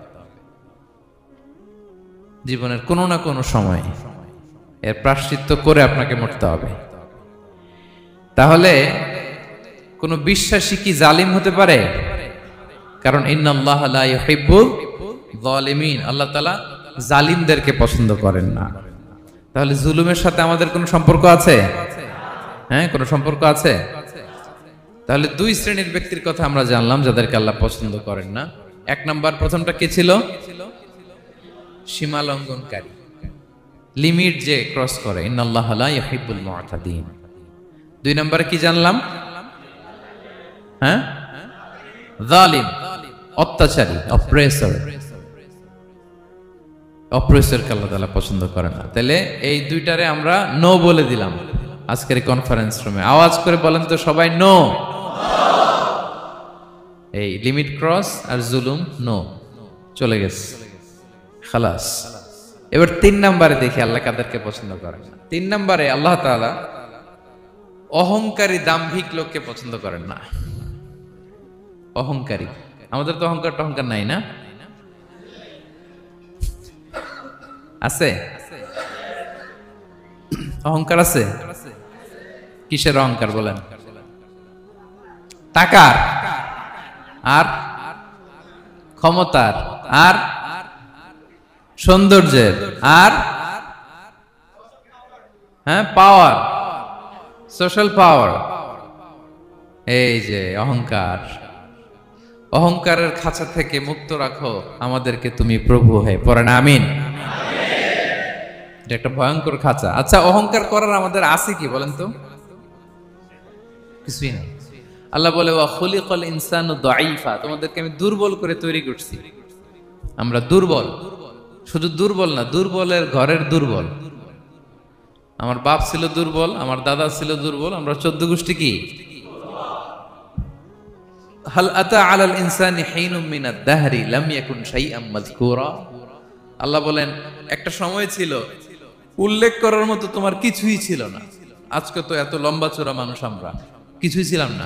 A: জীবনের কোনো না কোনো সময়ে এর প্রায়শ্চিত্ত করে আপনাকে মরতে হবে। তাহলে কোন বিশ্বাসী কি জালিম হতে পারে? কারণ ইন্নাল্লাহা লা ইউহিব্বুল যালিমিন, আল্লাহ তাআলা জালিমদেরকে পছন্দ করেন না। তাহলে জুলুমের সাথে আমাদের কোনো সম্পর্ক আছে? হ্যাঁ, কোনো সম্পর্ক আছে। তাহলে দুই শ্রেণীর ব্যক্তির কথা আমরা জানলাম যাদেরকে আল্লাহ পছন্দ করেন না। এক নাম্বার, প্রথমটা কে ছিল? সীমা লঙ্ঘনকারী, লিমিট যে ক্রস করে, ইন্নাল্লাহা লা ইউহিব্বুল মুআতাদিন। দুই নম্বরে কি জানলাম? হ্যাঁ, জালিম, অত্যাচারী, অপ্রেসর। অপ্রেসরকে আল্লাহ তাআলা পছন্দ করে না। তাহলে এই দুইটারে আমরা নো বলে দিলাম আজকের এই কনফারেন্স রুমে। আওয়াজ করে বলেন তো সবাই, নো। এই লিমিট ক্রস আর জুলুম, নো, চলে গেছে, খালাস। এবার তিন নম্বরে দেখি আল্লাহ কাদেরকে পছন্দ করেন না। তিন নম্বরে আল্লাহ তাআলা অহংকারী, দাম্ভিক লোককে পছন্দ করেন না। অহংকারী, আমাদের তো অহংকার টহংকার নাই না? আছে? অহংকার আছে? কিসের অহংকার বলেন? টাকার, আর ক্ষমতার, আর সৌন্দর্যের, আর হ্যাঁ পাওয়ার, সোশ্যাল পাওয়ার। এই যে অহংকার, অহংকারের খাঁচা থেকে মুক্ত রাখো আমাদেরকে তুমি প্রভু হয়ে, পড়েন আমিন। এটা একটা ভয়ঙ্কর খাঁচা। আচ্ছা, অহংকার করার আমাদের আছে কি বলেন তো? কিছুই নাই। আল্লাহ বলে, ওয়া খুলিকাল ইনসানু দাঈফা, তোমাদেরকে আমি দুর্বল করে তৈরি করছি। আমরা দুর্বল, শুধু দুর্বল না, দুর্বলের ঘরের দুর্বল। আমার বাপ ছিল দুর্বল, আমার দাদা ছিল দুর্বল, আমরা 14 গোষ্ঠী কি? হাল আতা আলাল ইনসানি হিনুম মিনাদ দাহরি লাম ইয়াকুন শাইআম মাযকুরা। আল্লাহ বলেন, একটা সময় ছিল উল্লেখ করার মতো তোমার কিছুই ছিল না। আজকে তো এত লম্বা চোরা মানুষ, আমরা কিছুই ছিলাম না।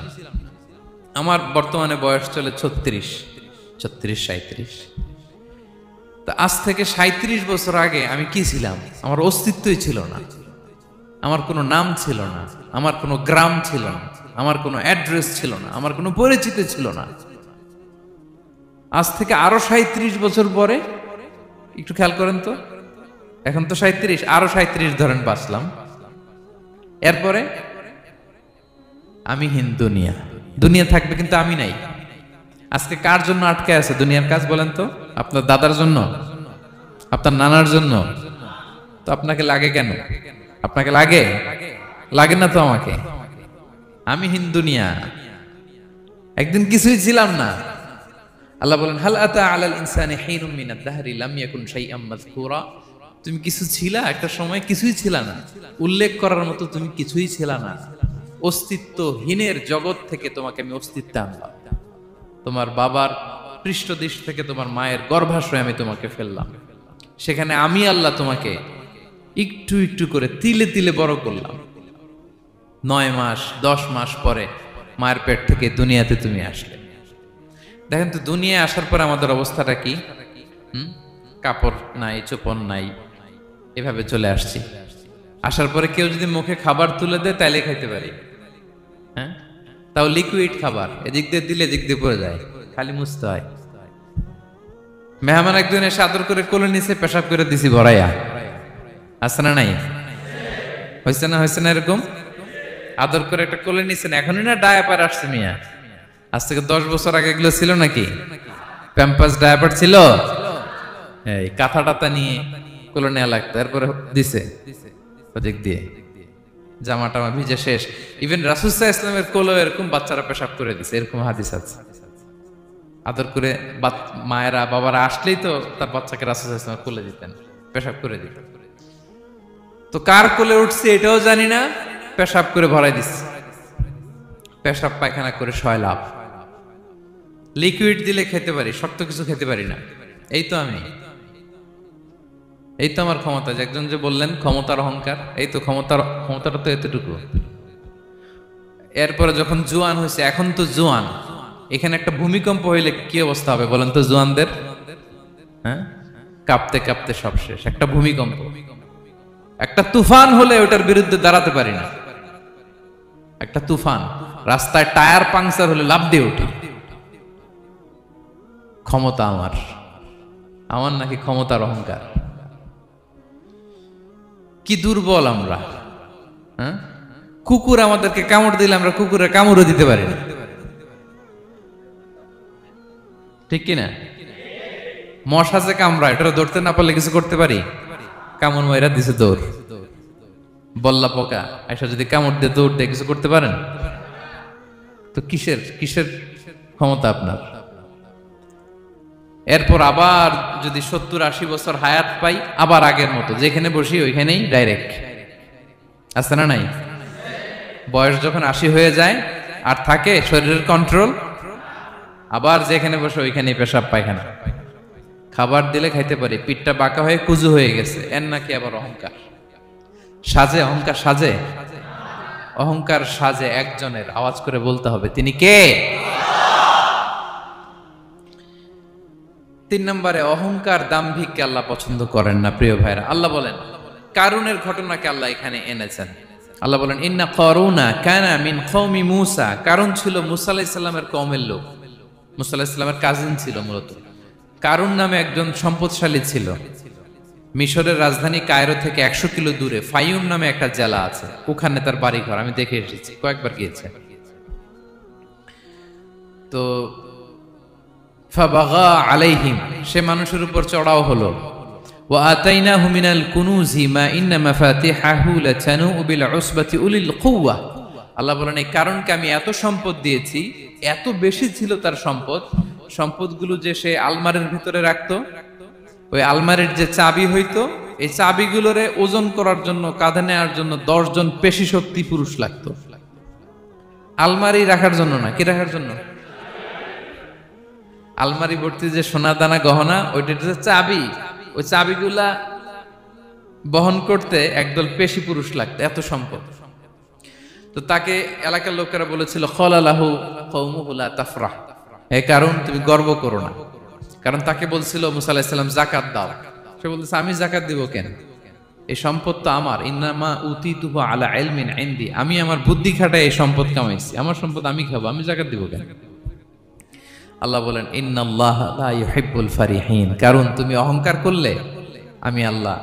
A: আমার বর্তমানে বয়স চলে 36, 37, 37। তা আজ থেকে 37 বছর আগে আমি কি ছিলাম? আমার অস্তিত্বই ছিল না, আমার কোনো নাম ছিল না, আমার কোনো গ্রাম ছিল না, আমার কোনো অ্যাড্রেস ছিল না, আমার কোনো পরিচিতি ছিল না। আজ থেকে আরো 37 বছর পরে একটু খেয়াল করেন তো, এখন তো 37, আরো 37 ধরেন বাঁচলাম। এরপরে আমি দুনিয়া, দুনিয়া থাকবে কিন্তু আমি নাই। আজকে কার জন্য আটকে আছে দুনিয়ার কাজ বলেন তো? আপনার দাদার জন্য, আপনার নানার জন্য। তো আপনাকে লাগে কেন? আপনাকে লাগে? লাগে না তো আমাকে। আমি দুনিয়া, একদিন কিছুই ছিলাম না। আল্লাহ বলেন হাল আতা আলাল ইনসানি হিনুম মিনাদ দাহরি লাম ইয়াকুন শাইআম মাযকুরা। তুমি কিছু ছিলা, একটা সময় কিছুই ছিলা না, উল্লেখ করার মতো তুমি কিছুই ছিলা না। অস্তিত্বহীনের জগৎ থেকে তোমাকে আমি অস্তিত্বে আনলাম। তোমার বাবার পৃষ্ঠদেশ থেকে তোমার মায়ের গর্ভাশয়ে আমি তোমাকে ফেললাম। সেখানে আমি আল্লাহ তোমাকে একটু একটু করে তিলে তিলে বড় করলাম। 9 মাস 10 মাস পরে মায়ের পেট থেকে দুনিয়াতে তুমি আসলে। দেখেন তো দুনিয়ায় আসার পর আমাদের অবস্থাটা কি? কাপড় নাই, চোপন নাই, এভাবে চলে আসছি। আসার পরে কেউ যদি মুখে খাবার তুলে দেয় তাইলে খাইতে পারি, হ্যাঁ, তাও লিকুইড খাবার, এদিক দিয়ে দিলে এদিক দিয়ে পড়ে যায়, খালি মুছতে হয়। মেহমান একজন এসে আদর করে কোলে নিচে পেশাব করে দিছি ভরাইয়া, আছে না নাই? হয়েছে না, হয়েছে না এরকম? আদর করে একটা কোলে নিছেন, এখনই না ডায়াপার আসছে মিয়া। আজ থেকে 10 বছর আগে এগুলো ছিল নাকি? প্যাম্পাস ডায়াপার ছিল, এই কাঁথা টাতা নিয়ে কোলে নেওয়া লাগতো, এরপরে দিছে ওদিক দিয়ে জামা টামা ভিজে শেষ। ইভেন রাসূল সাল্লাল্লাহু আলাইহি ওয়াসাল্লামের কোলে এরকম বাচ্চারা পেশাব করে দিছে, এরকম হাদিস আছে। আদর করে মায়েরা বাবারা আসলেই তো তার বাচ্চাকে রাসূল সাল্লাল্লাহু আলাইহি ওয়াসাল্লাম কোলে দিতেন, পেশাব করে দিতেন। তো কার কোলে উঠছে এটাও জানি না, পেশাব করে ভরাই দিচ্ছে। পেশাব পায়খানা করে সয়লাভ। লিকুইড দিলে খেতে পারি, শক্ত কিছু খেতে পারি না। এই তো আমি, এই তো আমার ক্ষমতা। একজন যে বললেন ক্ষমতার অহংকার, এই তো ক্ষমতাটা তো এতটুকু। এরপরে যখন জোয়ান হয়েছে, এখন তো জোয়ান, এখানে একটা ভূমিকম্প হইলে কি অবস্থা হবে বলেন তো জোয়ানদের? হ্যাঁ, কাঁপতে কাঁপতে সব শেষ। একটা ভূমিকম্প, একটা তুফান হলে ওটার বিরুদ্ধে দাঁড়াতে পারি না। একটা তুফান, রাস্তায় টায়ার পাংচার হলে লাফ দিয়ে উঠি। ক্ষমতা আমার, আমার নাকি ক্ষমতার অহংকার? কি দুর্বল আমরা, হ্যাঁ? কুকুর আমাদেরকে কামড় দিলে আমরা কুকুরের কামড়ও দিতে পারি না, ঠিক কিনা? মশা যে কামড়া, এটা ধরতে না পারলে কিছু করতে পারি? কামড় মাইরা দিছে দৌড়। বল্লা পোকা আইসা যদি কামড় দিয়ে দৌড় দিয়ে কিছু করতে পারেন? তো কিসের কিসের ক্ষমতা আপনার? এরপর আবার যদি 70-80 বছর হায়াত পাই, আবার আগের মতো যেখানে বসি ওইখানেই ডাইরেক্ট, আছে না নাই? বয়স যখন 80 হয়ে যায় আর থাকে শরীরের কন্ট্রোল, আবার যেখানে বসে ওইখানেই পেশাব পায়খানা। খাবার দিলে খাইতে পারি, পিঠটা বাঁকা হয়ে কুজু হয়ে গেছে, এর নাকি আবার অহংকার? সাজে অহংকার? সাজে অহংকার? সাজে একজনের, আওয়াজ করে বলতে হবে তিনি কে? 3 নম্বরে অহংকার, দাম্ভিককে আল্লাহ পছন্দ করেন না। প্রিয় ভাইরা, আল্লাহ বলেন কারুনের ঘটনাকে আল্লাহ এখানে এনেছেন। আল্লাহ বলেন ইন্না কারুনা কানা মিন কওমি মূসা। কারুন ছিল মুসা আলাইহিস সালামের কওমের লোক, মুসা আলাইহিস সালামের কাজিন ছিল মূলত। কারুন নামে একজন সম্পদশালী ছিল। মিশরের রাজধানী কায়রো থেকে 100 কিলো দূরে ফাইউম নামে একটা জেলা আছে, ওখানে তার বাড়ি ঘর। আমি দেখে এসেছি, কয়েকবার গিয়েছে। তো ফাবাগা আলাইহিম, সে মানুষের উপর চড়াও হলো। ওয়া আতাইনাহু মিনাল কুনুজি মা ইন্না মাফাতিহাহু লাতানু বিল উসবাতি উলিল কুওয়া। আল্লাহ বলেন এই কারণকে আমি এত সম্পদ দিয়েছি, এত বেশি ছিল তার সম্পদ, সম্পদগুলো যে সে আলমারির ভিতরে রাখতো, ওই আলমারির যে চাবি হইতো, এই চাবিগুলোরে ওজন করার জন্য, কাঁধে নেওয়ার জন্য 10 জন পেশি শক্তি পুরুষ লাগতো। আলমারি রাখার জন্য না, কি রাখার জন্য? আলমারি ভর্তি যে সোনা দানা গহনা, ওইটার যে চাবি, ওই চাবিগুলা বহন করতে একদল পেশি পুরুষ লাগতো, এত সম্পদ। তো তাকে এলাকার লোকেরা বলেছিল খলালাহু কওমুহু লা তাফরাহ, এই কারণ তুমি গর্ব করো না। কারণ তাকে বলছিল মুসা আলাইহিস সালাম যাকাত দাও, সে বলতেছে আমি যাকাত দিব কেন, এই সম্পদ তো আমার, ইন্নামা উতিতুহু আলা ইলমিন ইনদি, আমি আমার বুদ্ধি খাটায় এই সম্পদ কামাইছি, আমার সম্পদ আমি খাবো, আমি যাকাত দিব কেন? আল্লাহ বলেন ইন্নাল্লাহা লা ইউহিব্বুল ফারিহিন, কারণ তুমি অহংকার করলে আমি আল্লাহ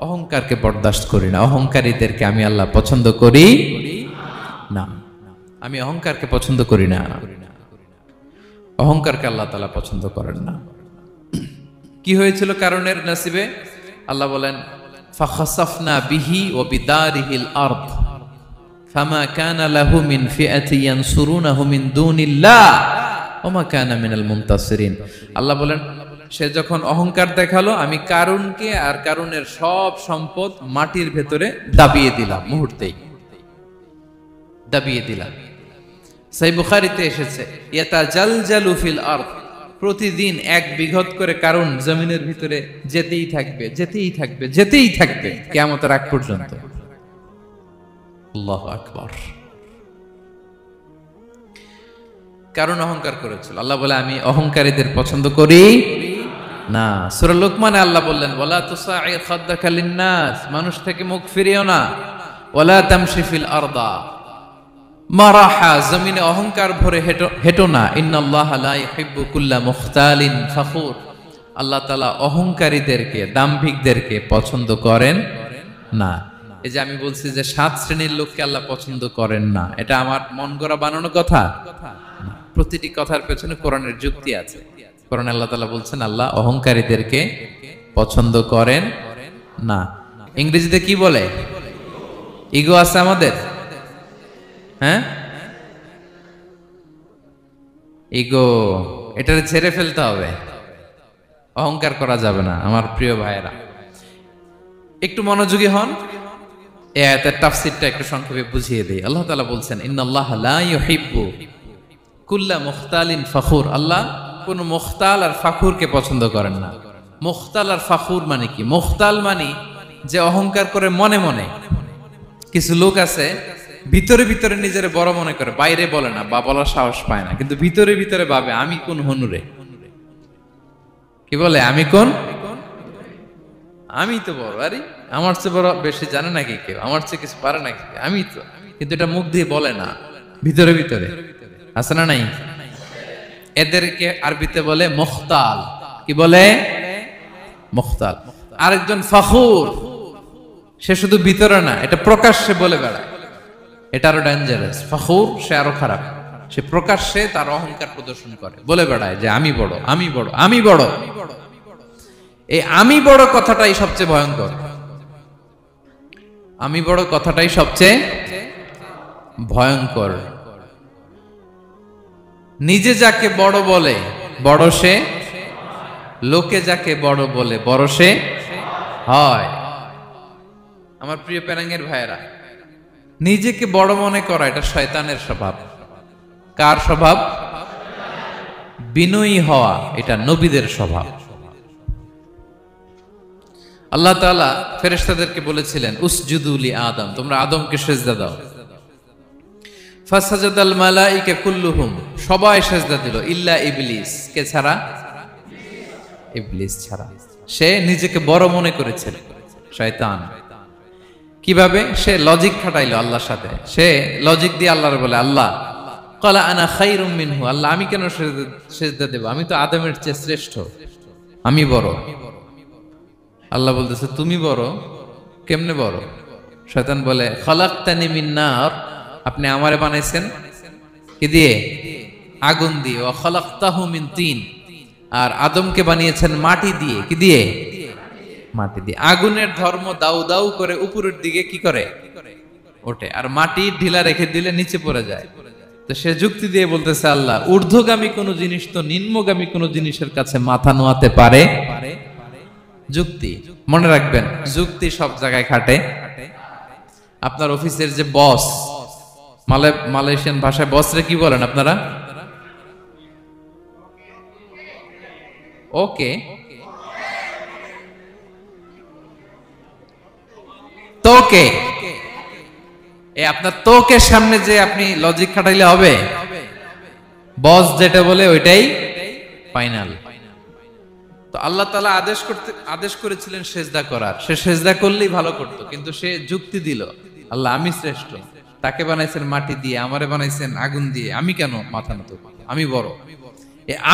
A: অহংকারকে বরদাস্ত করি না, অহংকারীদেরকে আমি আল্লাহ পছন্দ করি না, আমি অহংকারকে পছন্দ করি না, অহংকারকে আল্লাহ তাআলা পছন্দ করেন না। কি হয়েছিল কারণের নসিবে? আল্লাহ বলেন ফাখাসাফনা বিহি ওয়া বিদারিহিল আরদ ফামা কানা লাহু মিন ফিআতি ইয়ানসুরুনাহু মিন দুনিল্লাহ ওয়া মা কানা মিনাল মুনতাসিরিন। আল্লাহ বলেন সে যখন অহংকার দেখালো, আমি কারুনকে আর কারুনের সব সম্পদ মাটির ভেতরে দাবিয়ে দিলাম, মুহূর্তেই দাবিয়ে দিলাম। সহিহ বুখারীতে এসেছে ইয়াতাজালজালু ফিল আরদ, প্রতিদিন 1 বিঘত করে কারুন জমিনের ভিতরে যেতেই থাকবে, যেতেই থাকবে, যেতেই থাকবে কিয়ামতের আগ পর্যন্ত। আল্লাহু আকবার। কারণ অহংকার করেছিল। আল্লাহ বলে আমি অহংকারীদের পছন্দ করি না। সূরা লুকমানে আল্লাহ বললেন ওয়ালা তুসাঈর খাদ্দাকা লিন-নাস, মানুষ থেকে মুখ ফিরিও না, ওয়ালা তামশি ফিল আরদা মারাহা, জমিনে অহংকার ভরে হেঁটো না, ইন্নাল্লাহা লা ইউহিব্বু কুল্লা মুখতালিন ফখুর, আল্লাহ তাআলা অহংকারীদেরকে, দাম্ভিকদেরকে পছন্দ করেন না। এই যে আমি বলছি যে 7 শ্রেণীর লোককে আল্লাহ পছন্দ করেন না, এটা আমার মন গড়া বানানো কথা? প্রতিটি কথার পেছনে কোরআনের যুক্তি আছে। কোরআনে আল্লাহ তাআলা বলছেন আল্লাহ অহংকারীদেরকে পছন্দ করেন না। ইংরেজিতে কি বলে? ইগো আছে আমাদের, হ্যাঁ, ইগো, এটারে ছেড়ে ফেলতে হবে, অহংকার করা যাবে না। আমার প্রিয় ভাইয়েরা, একটু মনোযোগী হন, এই আয়াতের তাফসীরটা একটু সংক্ষেপে বুঝিয়ে দেই। আল্লাহ তাআলা বলছেন ইন্নাল্লাহা লা ইউহিব্বু কুল্লা মুখতালিন ফখুর, আল্লাহ কোন মুখতাল আর ফাখুরকে পছন্দ করেন না। মুখতাল আর ফাখুর মানে কি? মুখতাল মানে যে অহংকার করে মনে মনে। কিছু লোক আছে ভিতরে ভিতরে নিজের বড় মনে করে, বাইরে বলে না বা বলার সাহস পায় না, কিন্তু ভিতরে ভিতরে ভাবে আমি কোন হনুরে, কি বলে আমি কোন, আমি তো বড়, আরে আমার চেয়ে বড় বেশি জানে নাকি কেউ, আমার চেয়ে কিছু পারে নাকি, আমি তো, কিন্তু এটা মুখ দিয়ে বলে না, ভিতরে ভিতরে আছে না নাই? এদেরকে আরবিতে বলে মুখতাল। কি বলে? মুখতাল। আরেকজন ফখুর, সে শুধু ভিতরে না, এটা প্রকাশ্যে বলে বেড়ায়, এটা আরো ডেঞ্জারাস। ফখুর সে আরো খারাপ, সে প্রকাশ্যে তার অহংকার প্রদর্শন করে, বলে বেড়ায় যে আমি বড়, আমি বড়, আমি বড়। এই আমি বড় কথাটাই সবচেয়ে ভয়ঙ্কর। আমি বড় কথাটাই সবচেয়ে ভয়ঙ্কর। নিজে যাকে বড় বলে বড় সে, লোকে যাকে বড় বলে বড় সে হয়। আমার প্রিয় পেনাঙ্গের ভাইয়েরা, নিজেকে বড় মনে করা এটা শয়তানের স্বভাব। কার স্বভাব? বিনয়ী হওয়া এটা নবীদের স্বভাব। আল্লাহ তাআলা ফেরেশতাদেরকে বলেছিলেন উসজুদু লি আদম, তোমরা আদমকে সিজদা দাও। ফাসাজাদাল মালাইকা কুল্লুহুম, সবাই সিজদা দিল, ইল্লা ইবলিস, কে ছাড়া? ইবলিস ছাড়া। সে নিজেকে বড় মনে করেছিল, শয়তান। কিভাবে? সে লজিক খাটাইলো আল্লাহর সাথে, সে লজিক দিয়ে আল্লাহর বলে আল্লাহ ক্বালা আনা খায়রুম মিনহু, আল্লাহ আমি কেন সিজদা দেব, আমি তো আদমের চেয়ে শ্রেষ্ঠ, আমি বড়। আল্লাহ বলতেছে তুমি বড়, কেমনে বড়? শয়তান বলে খালাকতানি মিন নার, আপনি আমারে বানাইছেন কি দিয়ে? আগুন দিয়ে। ওয়া খালাকতাহু মিন তিন, আর আদমকে বানিয়েছেন মাটি দিয়ে। কি দিয়ে? মাটি দিয়ে। আগুনের ধর্ম দাউ দাউ করে উপরের দিকে কি করে? ওঠে, আর মাটি ঢিলা রেখে দিলে নিচে পড়ে যায়। তো সে যুক্তি দিয়ে বলতেছে আল্লাহ ঊর্ধ্বগামী কোন জিনিস তো নিম্নগামী কোন জিনিসের কাছে মাথা নোয়াতে পারে? যুক্তি, মনে রাখবেন যুক্তি সব জায়গায় খাটে। আপনার অফিসের যে বস, মালয়েশিয়ান ভাষায় বস রে কি বলেন আপনারা? ওকে, তোকে, এই আপনার তোকের সামনে যে আপনি লজিক খাটাইলে হবে? বস যেটা বলে ওইটাই ফাইনাল। তো আল্লাহ তাআলা আদেশ করেছিলেন সেজদা করার, সে সেজদা করলেই ভালো করত, কিন্তু সে যুক্তি দিল আল্লাহ আমি শ্রেষ্ঠ, তাকে বানাইছেন মাটি দিয়ে, আমারে বানাইছেন আগুন দিয়ে, আমি কেন মাথা নত, আমি বড়।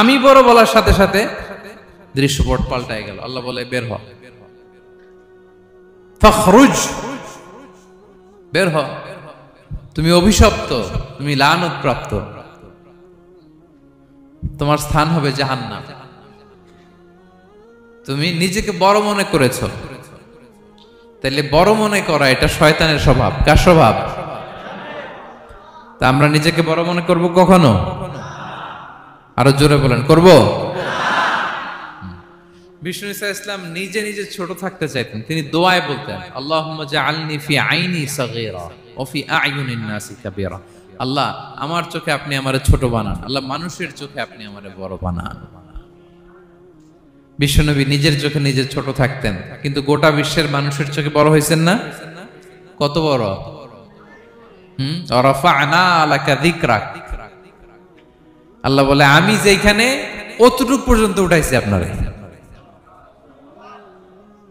A: আমি বড় বলার সাথে সাথে দৃশ্যপট পাল্টায় গেল। আল্লাহ বলে বের হ, ফখরুজ, বের হ, তুমি অভিশপ্ত, তুমি লানত প্রাপ্ত, তোমার স্থান হবে জাহান্নাম। তুমি নিজেকে বড় মনে করেছ, তাইলে বড় মনে করা এটা শয়তানের স্বভাব। কার স্বভাব? তা আমরা নিজেকে বড় মনে করব কখনো? আরো জোরে বলেন, করব? বিষ্ণু ঈসা ইসলাম নিজে নিজে ছোট থাকতে চাইতেন। তিনি দোয়ায় বলতেন আল্লাহুম্মা জাআলনি ফি আইনি সাগীরা ওয়া ফি আ'য়ুনিন নাসি কাবীরা। আল্লাহ আমার চোখে আপনি আমারে ছোট বানান, আল্লাহ মানুষের চোখে আপনি আমারে বড় বানান। বিশ্বনবী নিজের চোখে নিজে ছোট থাকতেন, কিন্তু গোটা বিশ্বের মানুষের চোখে বড় হয়েছেন না? কত বড়! রাফা'না লাকা যিকরাক। আল্লাহ বলে আমি যেখানে অতটুক পর্যন্ত উঠাইছি আপনারে।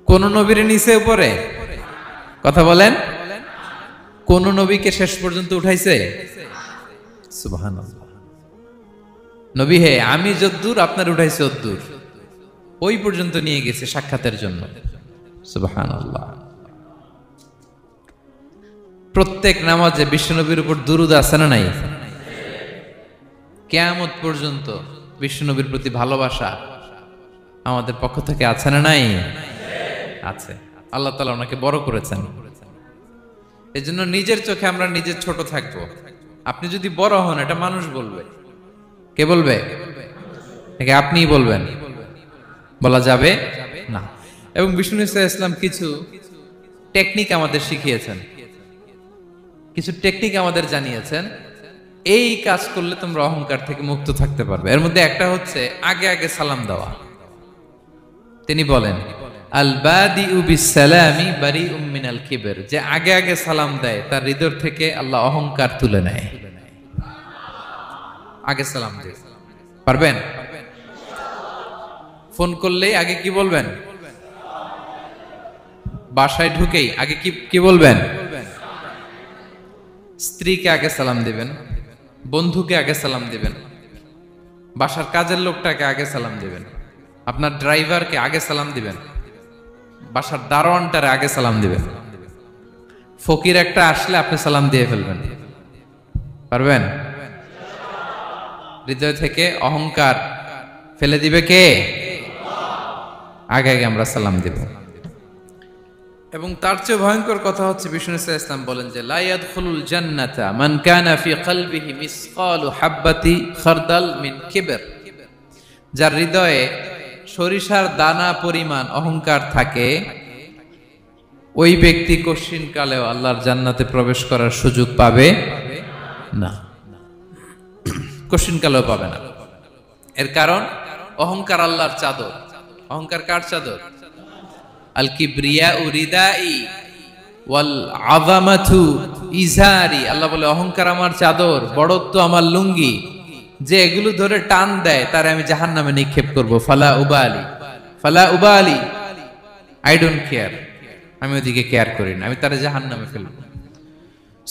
A: কোন নবীর নিচে উপরে? কথা বলেন, কোন নবীকে শেষ পর্যন্ত উঠাইছে? সুবহানাল্লাহ। নবী হে, আমি যদ্দূর আপনার উঠাইছে অদ্দূর, ওই পর্যন্ত নিয়ে গেছে সাক্ষাতের জন্য। সুবহানাল্লাহ। প্রত্যেক নামাজে বিশ্বনবীর উপর দুরূদ আছে না নাই? কিয়ামত পর্যন্ত বিশ্বনবীর প্রতি ভালোবাসা আমাদের পক্ষ থেকে আছে না নাই? আছে। আল্লাহ তাআলা ওনাকে বড় করেছেন। এজন্য নিজের চোখে আমরা নিজে ছোট থাকবো। আপনি যদি বড় হন, এটা মানুষ বলবে। কে বলবে? নাকি আপনিই বলবেন? বলা যাবে না। এবং বিষ্ণু ঈসা ইসলাম কিছু টেকনিক আমাদের শিখিয়েছেন, কিছু টেকনিক আমাদের জানিয়েছেন। এই কাজ করলে তোমরা অহংকার থেকে মুক্ত থাকতে পারবে। এর মধ্যে একটা হচ্ছে আগে আগে সালাম দেওয়া। তিনি বলেন আল বাদিউ বিসসালামি বারিউম মিনাল কিবর, যে আগে আগে সালাম দেয় তার হৃদয় থেকে আল্লাহ অহংকার তুলে নেয়। আগে সালাম দিয়ে পারবেন? ফোন করলেই আগে কি বলবেন? বাসায় ঢুকেই আগে কি বলবেন? স্ত্রীকে আগে সালাম দিবেন, বন্ধুকে আগে সালাম দিবেন, বাসার কাজের লোকটাকে আগে সালাম দিবেন, আপনার ড্রাইভারকে আগে সালাম দিবেন, বাসার দারোয়ানটারে আগে সালাম দিবেন। ফকির একটা আসলে আপনি সালাম দিয়ে ফেলবেন। পারবেন? হৃদয় থেকে অহংকার ফেলে দিবে কে? আগে আগে আমরা সালাম দিব। এবং তার চেয়ে ভয়ঙ্কর কথা হচ্ছে বিষ্ণু ইসলাম বলেন যে লা ইয়াদখুলুল জান্নাতা মান কানা ফি কলবিহি মিসকালু হাববাতি খারদাল মিন কিবর, যার হৃদয়ে সরিষার দানা পরিমাণ অহংকার থাকে, ওই ব্যক্তি কঠিন কালেও আল্লাহর জান্নাতে প্রবেশ করার সুযোগ পাবে না, কঠিন কালেও পাবে না। এর কারণ অহংকার আল্লাহর চাদর। অহংকার কার চাদর? আল কিবরিয়াউ রিদাই ওয়াল আযামাতু ইজারি। আল্লাহ বলে অহংকার আমার চাদর, বড়ত্ব আমার লুঙ্গি। যে এগুলো ধরে টান দেয় তারে আমি জাহান্নামে নিক্ষেপ করব। ফালা উবালি, ফালা উবালি, আই ডোন্ট কেয়ার, আমি ওদিকে কেয়ার করি না, আমি তারে জাহান্নামে ফেলব।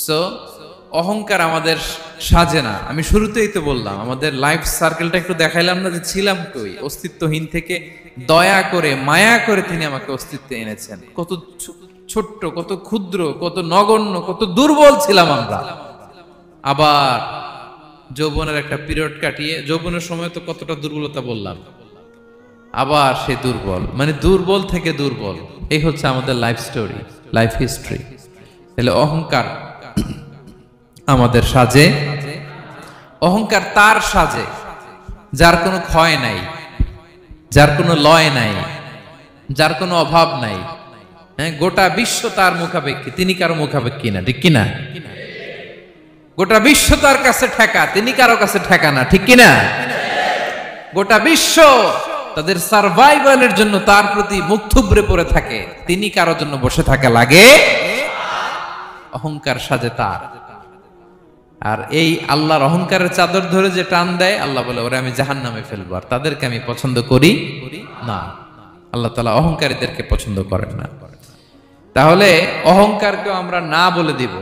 A: সো অহংকার আমাদের সাজে না। আমি শুরুতেই তো বললাম, আমাদের লাইফ সার্কেলটা একটু দেখাইলাম না যে ছিলাম কই। অস্তিত্বহীন থেকে দয়া করে মায়া করে তিনি আমাকে অস্তিত্বে এনেছেন। কত ছোট্ট, কত ক্ষুদ্র, কত নগণ্য, কত দুর্বল ছিলাম আমরা। আবার যৌবনের একটা পিরিয়ড কাটিয়ে, যৌবনের সময় তো কতটা দুর্বলতা বললাম, আবার সে দুর্বল, মানে দুর্বল থেকে দুর্বল। এই হচ্ছে আমাদের লাইফ স্টোরি, লাইফ হিস্ট্রি। তাহলে অহংকার আমাদের সাজে। অহংকার তার সাজে যার কোনো ক্ষয় নাই, যার কোনো লয় নাই, যার কোনো অভাব নাই। হ্যাঁ, গোটা বিশ্ব তার মুখাপেক্ষী, তিনি কারো মুখাপেক্ষী না, ঠিক কিনা? গোটা বিশ্ব তার কাছে ঠেকা, তিনি কারো কাছে ঠেকা না, ঠিক কিনা? গোটা বিশ্ব তাদের সার্ভাইভালের জন্য তার প্রতি মুখ থুবড়ে পড়ে থাকে, তিনি কারো জন্য বসে থাকা লাগে। অহংকার সাজে তার। আর এই আল্লাহর অহংকারের চাদর ধরে যে টান দেয়, আল্লাহ বলে ওরা আমি জাহান্নামে ফেলবো, আর তাদেরকে আমি পছন্দ করি না, আল্লাহ তাআলা অহংকারীদেরকে পছন্দ করেন না। তাহলে অহংকারকে আমরা না বলে দিব,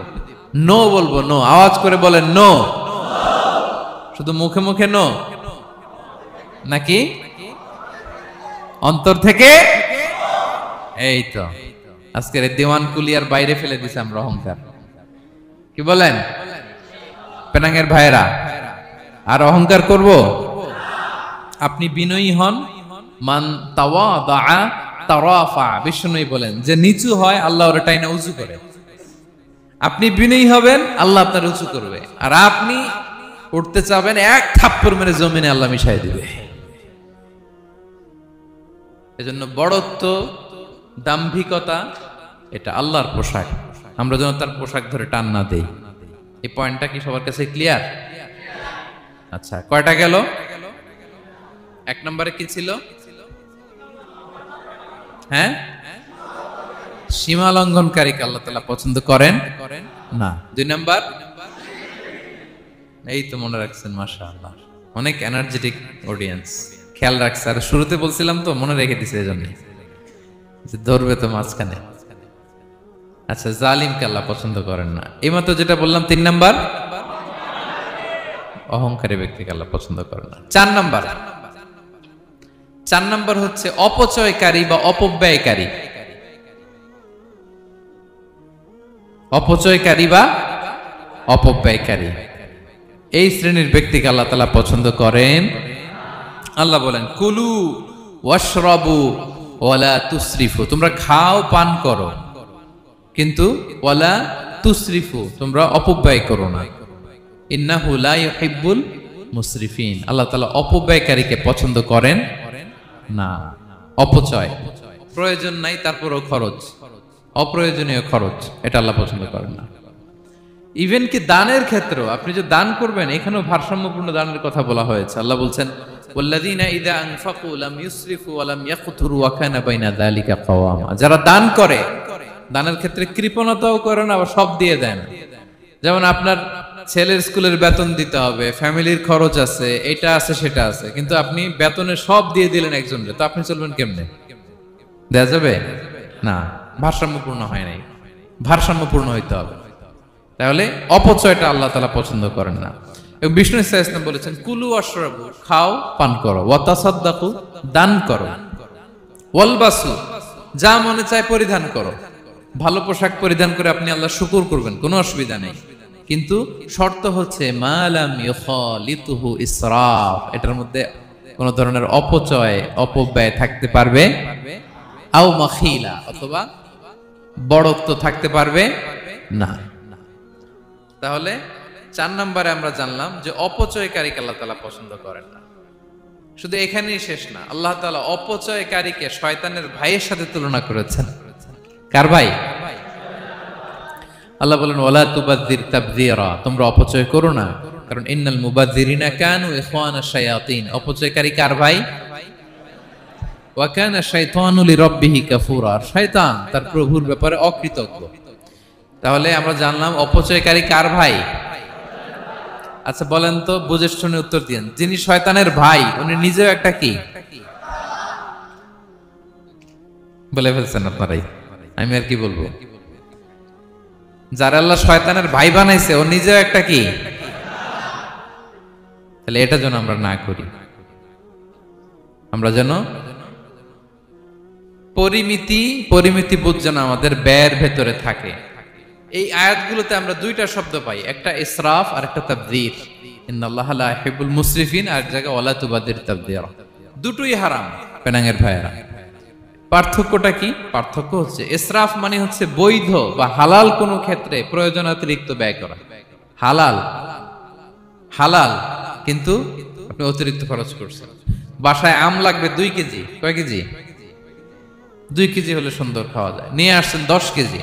A: নো বলবো, নো, আওয়াজ করে বলেন নো। শুধু মুখে মুখে নো নাকি অন্তর থেকে? এই তো আজকের দেওয়ান কুলিয়ার বাইরে ফেলে দিছে আমরা অহংকার। কি বলেন পেনাঙ্গের ভাইরা? আর অহংকার করব? আপনি বিনয়ী হন, মান তাওয়াদা তারাফা, বিষ্ণুই বলেন যে নিচু হয় আল্লাহ ওর টাইনা উঁচু করে। আপনি বিনয়ী হবেন, আল্লাহ আপনার উঁচু করবে। আর আপনি উঠতে চাবেন, এক থাপ্পড় মেরে জমিনে আল্লাহ মিশাই দিবে। এজন্য বড়ত্ব, দাম্ভিকতা এটা আল্লাহর পোশাক, আমরা যেন তার পোশাক ধরে টান না দেই। এই পয়েন্টটা কি সবার কাছে ক্লিয়ার? আচ্ছা, কয়টা গেল? এক নম্বরে কি ছিল? হ্যাঁ, সীমা লঙ্ঘনকারীকে আল্লাহ তাআলা পছন্দ করেন না। দুই নাম্বার, এই তো মনে রাখছেন, মাশাআল্লাহ, অনেক এনার্জেটিক অডিয়েন্স, খেয়াল রাখছে। আর শুরুতে বলছিলাম তো, মনে রেখে দিছে, এই জন্য ধরবে তো মাঝখানে। আচ্ছা, জালিমকে আল্লাহ পছন্দ করেন না। এইমাত্র যেটা বললাম, তিন নাম্বার, অহংকারী ব্যক্তিকে আল্লাহ পছন্দ করেন না। চার নাম্বার হচ্ছে অপচয়কারী বা অপব্যয়কারী। অপচয়কারী বা অপব্যয়কারী, এই শ্রেণীর ব্যক্তিকে আল্লাহ তাআলা পছন্দ করেন। আল্লাহ বলেন, কুলু ওয়াশরাবু ওয়ালা তুসরিফু, তোমরা খাও পান করো, কিন্তু ওয়ালা তুসরিফু, তোমরা অপব্যয় করো না। ইন্নাহু লা ইউহিব্বুল মুসরিফিন, আল্লাহ তাআলা অপব্যয়কারীকে পছন্দ করেন না। অপচয়, প্রয়োজন নাই তারপরও খরচ, অপ্রয়োজনীয় খরচ, এটা আল্লাহ পছন্দ করেন না। ইভেন কি দানের ক্ষেত্রেও, আপনি যে দান করবেন, এখানেও ভারসাম্যপূর্ণ দানের কথা বলা হয়েছে। আল্লাহ বলছেন, ওয়াল্লাযীনা ইযা আনফাকু লাম ইউসরিফু ওয়া লাম ইয়াকতুরু ওয়া কানা বাইনা যালিকা কাওয়ামা, যারা দান করে, দানের ক্ষেত্রে কৃপণতাও করে না, আবার সব দিয়ে দেন। যেমন আপনার ছেলের স্কুলের বেতন দিতে হবে, ফ্যামিলির খরচ আছে, এটা আছে সেটা আছে, কিন্তু আপনি বেতনে সব দিয়ে দিলেন একজনকে, তো আপনি চলবেন কেমনে? দেয়া যাবে না, ভারসাম্যপূর্ণ হয় নাই, ভারসাম্যপূর্ণ হইতে হবে। তাহলে অপচয়টা আল্লাহ তাআলা পছন্দ করেন না। এবং বিষ্ণু সাল্লাল্লাহু আলাইহি ওয়াসাল্লাম বলেছেন, কুলু ওয়াশরাবু, খাও পান করো, ওয়া তাসাদদাকু, দান করো, ওয়ালবাসু, যা মনে চায় পরিধান করো। ভালো পোশাক পরিধান করে আপনি আল্লাহর শুকর করবেন, কোনো অসুবিধা নেই, কিন্তু শর্ত হচ্ছে মা লাম ইউখালিতুহু ইসরাফ, এটার মধ্যে কোন ধরনের অপচয়, অপব্যয় থাকতে পারবে, আও মাখিলা, অথবা বড়ত্ব থাকতে পারবে না। তাহলে 4 নম্বরে আমরা জানলাম যে অপচয়কারীকে আল্লাহ তাআলা পছন্দ করেন না। শুধু এখানেই শেষ না, আল্লাহ তাআলা অপচয়কারীকে শয়তানের ভাইয়ের সাথে তুলনা করেছেন। কার ভাই? আল্লাহ বলেন, ওয়ালা তুবাযযির তাবযীরা, তোমরা অপচয় করো না, কারণ ইন্নাল মুবাযযিরিনা কানু ইখওয়ানাশ শায়াতিন, অপচয়কারী কার ভাই? ওয়া কানা শাইতানু লিরাব্বিহি কাফুরা, শয়তান তার প্রভুর ব্যাপারে অকৃতজ্ঞ। তাহলে আমরা জানলাম অপচয়কারী কার ভাই। আচ্ছা বলেন তো, বুঝে শুনে উত্তর দিন, যিনি শয়তানের ভাই উনি নিজেও একটা কি? বলে ফেলছেন আপনারাই, আমি আর কি বলবো। যারা আল্লাহ শয়তানের ভাই বানাইছে ও নিজেও একটা কি? তাহলে এটা যেন আমরা না করি, আমরা যেন পরিমিতি বোধ যেন আমাদের ব্যয়ের ভেতরে থাকে। এই আয়াতগুলোতে আমরা দুইটা শব্দ পাই, একটা ইসরাফ আর একটা তাবযীর। ইন্নাল্লাহা লা ইউহিব্বুল মুসরিফিন, আর জায়গা ওয়ালা তুবাযযির তাবযীরা। দুটোই হারাম পেনাঙ্গের ভাইয়েরা। পার্থক্যটা কি? পার্থক্য হচ্ছে ইসরাফ মানে হচ্ছে বৈধ বা হালাল কোনো ক্ষেত্রে প্রয়োজন অতিরিক্ত ব্যয় করা, হালাল হালাল, কিন্তু আপনি অতিরিক্ত খরচ করছেন। বাসায় আম লাগবে 2 কেজি, কয় কেজি? 2 কেজি হলে সুন্দর খাওয়া যায়, নিয়ে আসছেন 10 কেজি,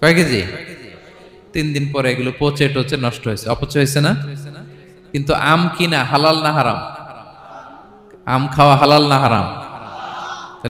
A: কয় কেজি? 3 দিন পরে এগুলো পচে টচে নষ্ট হয়েছে, অপচয় হয়েছে না? কিন্তু আম কিনা হালাল না হারাম? আম খাওয়া হালাল না হারাম?